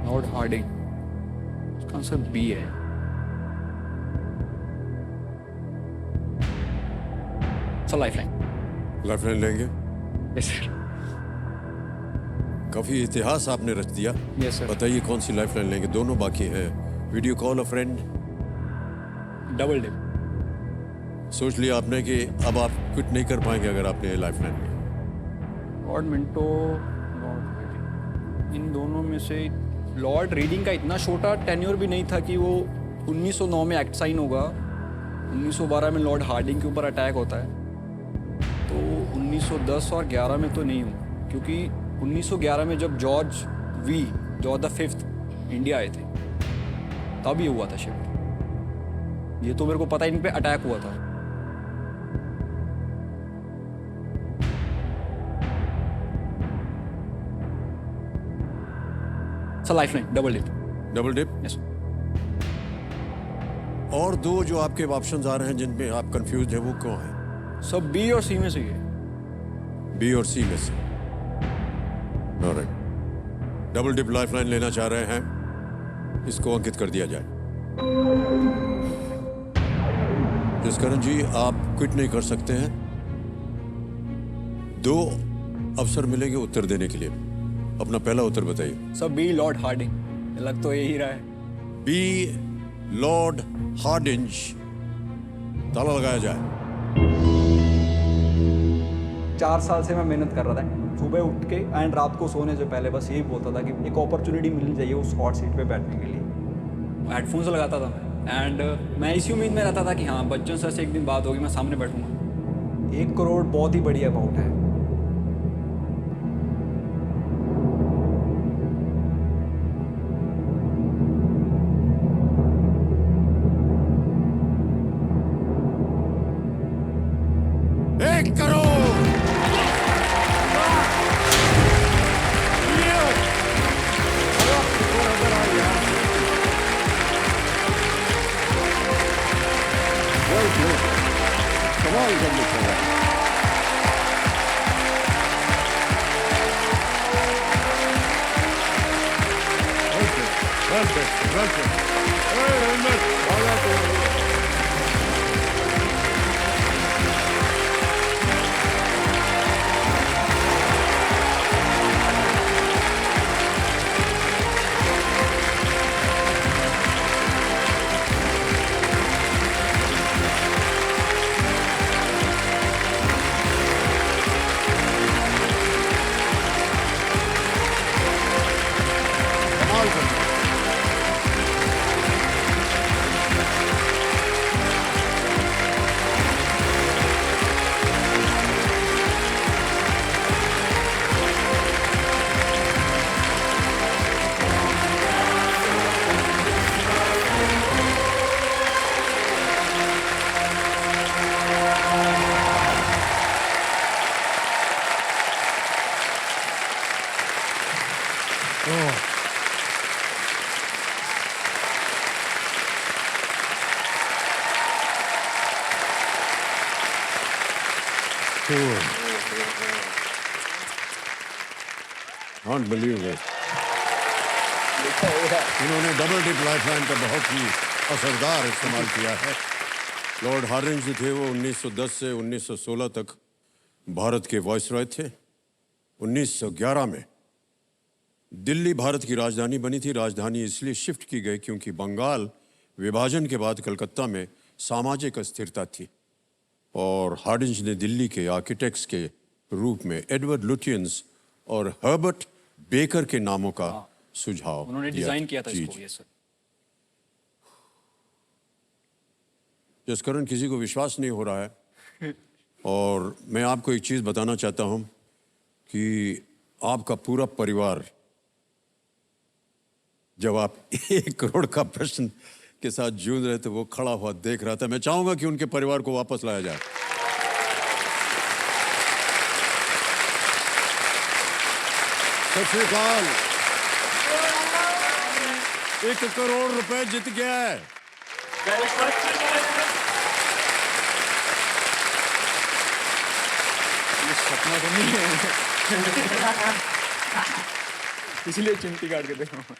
Lord Hardinge. इसका आंसर बी है। सर लाइफलाइन लाइफलाइन लेंगे? Yes sir. काफी इतिहास आपने रच दिया। Yes, sir. बताइए कौन सी लाइफलाइन लेंगे? दोनों बाकी है। Video call a friend. Double dip. सोच लिया आपने कि अब आप क्विट नहीं कर पाएंगे अगर आपने लाइफलाइन ली। लॉर्ड मिंटो, लॉर्ड रीडिंग, इन दोनों में से लॉर्ड रीडिंग का इतना छोटा टेन्योर भी नहीं था कि वो 1909 में एक्ट साइन होगा, 1912 में लॉर्ड हार्डिंग के ऊपर अटैक होता है, तो 1910 और 11 में तो नहीं हूँ, क्योंकि 1911 में जब जॉर्ज द फिफ्थ इंडिया आए थे तब ये हुआ था शिफ्ट। ये तो मेरे को पता इन पे अटैक हुआ था। Lifeline double dip. Double dip. Yes. और दो जो आपके ऑप्शंस आ रहे हैं जिनमें आप कंफ्यूज हैं वो कौन है? सब बी और सी में से ही है। बी और सी में से। ऑलराइट, डबल डिप लाइफलाइन लेना चाह रहे हैं, इसको अंकित कर दिया जाए। जसकरण जी, आप क्विट नहीं कर सकते हैं। 2 अवसर मिलेंगे उत्तर देने के लिए। अपना पहला उत्तर बताइए। सब बी लॉर्ड हार्डिंग, लग तो यही रहा है। बी लॉर्ड हार्डिंज, ताला लगाया जाए। 4 साल से मैं मेहनत कर रहा था, सुबह उठ के एंड रात को सोने से पहले बस यही बोलता था कि एक अपॉर्चुनिटी मिलनी चाहिए उस हॉट सीट पे बैठने के लिए। हेडफोन्स लगाता था मैं, एंड मैं इसी उम्मीद में रहता था कि हाँ बच्चों से एक दिन बात होगी, मैं सामने बैठूंगा। 1 करोड़ बहुत ही बड़ी अमाउंट है। Can't believe it. इन्होंने डबल डिप लाइफलाइन का बहुत ही असरदार इस्तेमाल किया है। लॉर्ड हार्डिंज जो थे वो 1910 से 1916 तक भारत के वाइसरॉय थे। 1911 में दिल्ली भारत की राजधानी बनी थी। राजधानी इसलिए शिफ्ट की गई क्योंकि बंगाल विभाजन के बाद कलकत्ता में सामाजिक अस्थिरता थी और हार्डिंज ने दिल्ली के आर्किटेक्ट्स के रूप में एडवर्ड लुटियंस और हर्बर्ट बेकर के नामों का सुझाव उन्होंने दिया। डिजाइन किया था जी, इसको। जी। Yes sir. जसकरण, किसी को विश्वास नहीं हो रहा है और मैं आपको एक चीज़ बताना चाहता हूं कि आपका पूरा परिवार जब आप 1 करोड़ का प्रश्न के साथ जूझ रहे थे वो खड़ा हुआ देख रहा था। मैं चाहूंगा कि उनके परिवार को वापस लाया जाए। सत श्री अकाल। 1 करोड़ रुपए जीत गया है। ये सपना तो नहीं है। इसलिए चिमटी काट के देखा हूँ।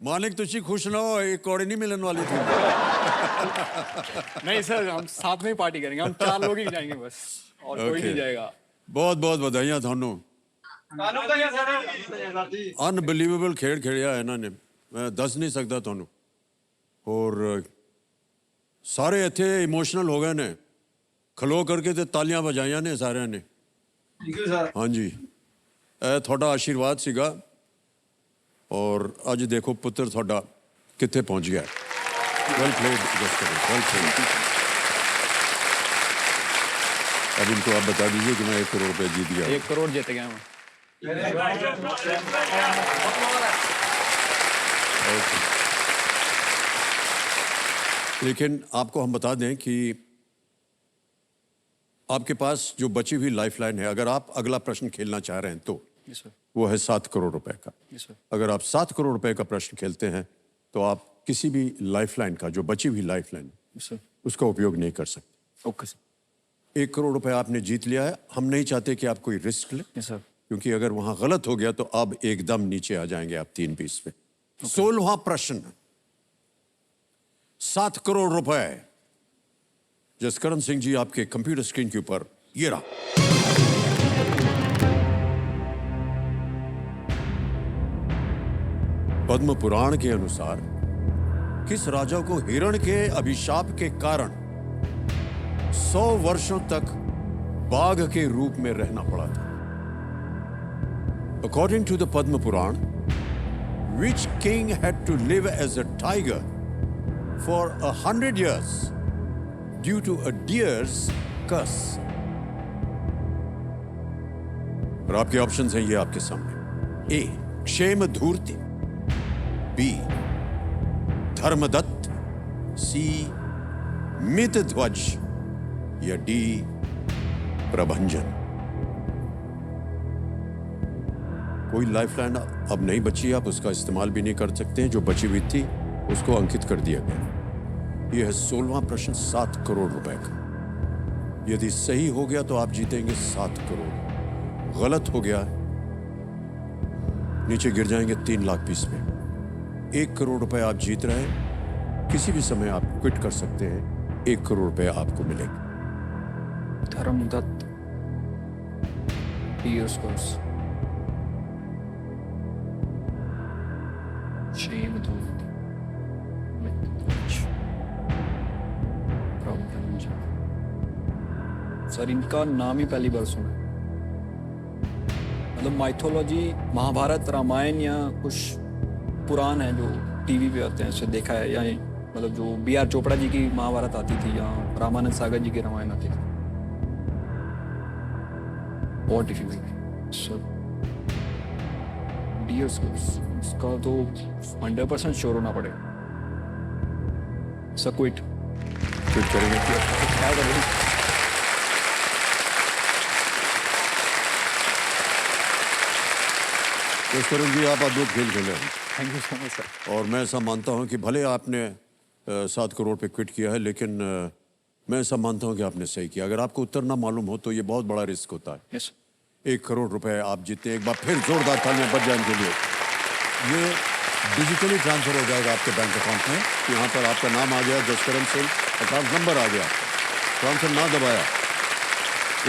मालिक तुझी खुश ना हो, 1 करोड़ नहीं मिलने वाली थी। नहीं सर, हम साथ में ही पार्टी करेंगे। हम 4 लोग ही जाएंगे बस, और कोई Okay. नहीं जाएगा। बहुत बहुत बधाइयां थानू। ਅਨਬਿਲੀਵੇਬਲ ਖੇਡ ਖੇਡਿਆ ਇਹਨਾਂ ਨੇ, ਮੈਂ ਦੱਸ ਨਹੀਂ ਸਕਦਾ ਤੁਹਾਨੂੰ। ਔਰ ਸਾਰੇ ਇੱਥੇ ਇਮੋਸ਼ਨਲ ਹੋ ਗਏ ਨੇ, ਖਲੋ ਕਰਕੇ ਤੇ ਤਾਲੀਆਂ ਵਜਾਈਆਂ ਨੇ ਸਾਰਿਆਂ ਨੇ। Thank you sir. ਹਾਂਜੀ, ਇਹ ਤੁਹਾਡਾ ਆਸ਼ੀਰਵਾਦ ਸੀਗਾ। ਔਰ ਅੱਜ ਦੇਖੋ ਪੁੱਤਰ ਤੁਹਾਡਾ ਕਿੱਥੇ ਪਹੁੰਚ ਗਿਆ। Well played justice, well played. अब इनको आप बता दीजिए कि मैं 1 करोड़ रुपए जीत गया। 1 करोड़ जीत गया मैं। Okay. लेकिन आपको हम बता दें कि आपके पास जो बची हुई लाइफलाइन है, अगर आप अगला प्रश्न खेलना चाह रहे हैं तो यस सर, वो है 7 करोड़ रुपए का। Yes sir. अगर आप 7 करोड़ रुपए का प्रश्न खेलते हैं तो आप किसी भी लाइफलाइन का, जो बची हुई लाइफलाइन, यस सर। उसका उपयोग नहीं कर सकते। Okay sir. 1 करोड़ रुपए आपने जीत लिया है। हम नहीं चाहते कि आप कोई रिस्क लें, यस सर। क्योंकि अगर वहां गलत हो गया तो अब एकदम नीचे आ जाएंगे आप 3 पीस पे। 16वां प्रश्न, 7 करोड़ रुपए। जसकरण सिंह जी, आपके कंप्यूटर स्क्रीन के ऊपर ये रहा। पद्म पुराण के अनुसार किस राजा को हिरण के अभिशाप के कारण 100 वर्षों तक बाघ के रूप में रहना पड़ा था? According to the Padma Puran, which king had to live as a tiger for 100 years due to a deer's curse? और आपके ऑप्शंस हैं ये आपके सामने। ए, क्षेम धूर्ति, बी, धर्मदत्त, सी, मितध्वज, या डी, प्रभंजन। कोई लाइफलाइन अब नहीं बची, आप उसका इस्तेमाल भी नहीं कर सकते हैं। जो बची हुई थी उसको अंकित कर दिया गया। यह है 16वां प्रश्न 7 करोड़ रुपए का। यदि सही हो गया तो आप जीतेंगे 7 करोड़, गलत हो गया नीचे गिर जाएंगे 3 लाख पीस में। 1 करोड़ रुपए आप जीत रहे हैं, किसी भी समय आप क्विट कर सकते हैं। 1 करोड़ रुपए आपको मिलेंगे। धर्मदत्त, Deer's curse, क्षेमधूत, मितध्वज, प्रभंजन। सर इनका नाम ही पहली बार सुना। मतलब माइथोलॉजी, महाभारत, रामायण या कुछ पुराण है जो टीवी पे आते हैं, ऐसे देखा है। या मतलब जो B.R. चोपड़ा जी की महाभारत आती थी या रामानंद सागर जी की रामायण आती थी। बहुत डिफिकल्ट सर। Deer's curse, इसका तो 100% श्योर होना पड़ेगा। सर क्विट करेंगे क्या? क्या करेंगे? जसकरण जी, आप अद्भुत खेल खेले हैं। Thank you so much sir. और मैं ऐसा मानता हूं कि भले आपने 7 करोड़ पे क्विट किया है, लेकिन मैं ऐसा मानता हूं कि आपने सही किया। अगर आपको उत्तर ना मालूम हो तो ये बहुत बड़ा रिस्क होता है। यस 1 करोड़ रुपए आप जीते। एक बार फिर जोरदार तालियां बज जाए इनके लिए। ये डिजिटली ट्रांसफर हो जाएगा आपके बैंक अकाउंट में। यहाँ पर आपका नाम आ गया, जसकरण सिंह, अकाउंट नंबर आ गया। ट्रांसफर ना दबाया।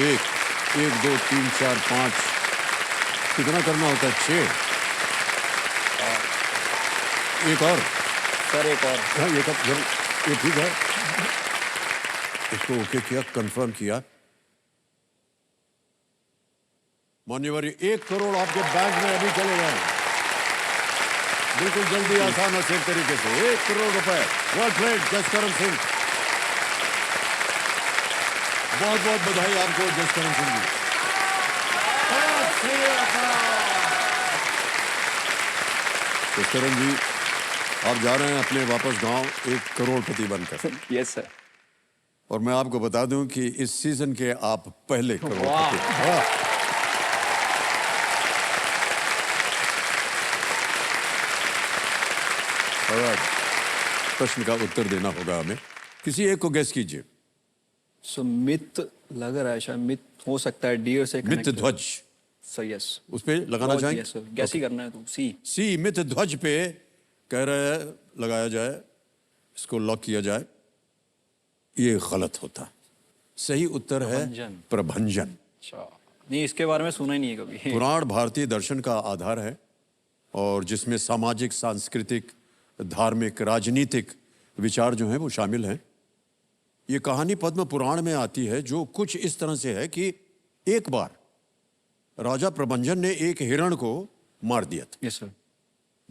1 2 3 4 5, कितना करना होता है? 6। एक और सर, एक और। हाँ, ये ठीक है। इसको ओके किया, कंफर्म किया। मान्यवर, 1 करोड़ आपके बैंक में अभी चले गए। बिल्कुल जल्दी, आसान और सेफ तरीके से 1 करोड़ रुपए। Well played Jaskaran Singh. बहुत बहुत बधाई आपको जसकरण सिंह जी। जसकरण जी, आप जा रहे हैं अपने वापस गांव 1 करोड़पति बनकर। Yes sir. और मैं आपको बता दूं कि इस सीजन के आप पहले करोड़पति। वाह। Alright, प्रश्न का उत्तर देना होगा हमें। किसी एक को गेस कीजिए। सो मिथ लग रहा है, शायद मिथ हो सकता है। डियर से मितध्वज, सर। यस उस पे लगाना चाहेंगे? यस सर, गैस ही करना है तो सी। मितध्वज पे कह रहे हैं लगाया जाए, इसको लॉक किया जाए। ये गलत होता। सही उत्तर है प्रभंजन। प्रभंजन। अच्छा। नहीं, इसके बारे में सुना ही नहीं है कभी। पुराण भारतीय दर्शन का आधार है और जिसमें सामाजिक, सांस्कृतिक, धार्मिक, राजनीतिक विचार जो हैं वो शामिल हैं। ये कहानी पद्म पुराण में आती है जो कुछ इस तरह से है कि एक बार राजा प्रबंजन ने एक हिरण को मार दिया था यस सर।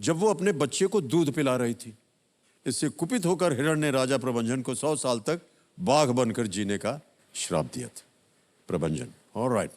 जब वो अपने बच्चे को दूध पिला रही थी। इससे कुपित होकर हिरण ने राजा प्रबंजन को 100 साल तक बाघ बनकर जीने का श्राप दिया था। प्रबंजन, ऑलराइट।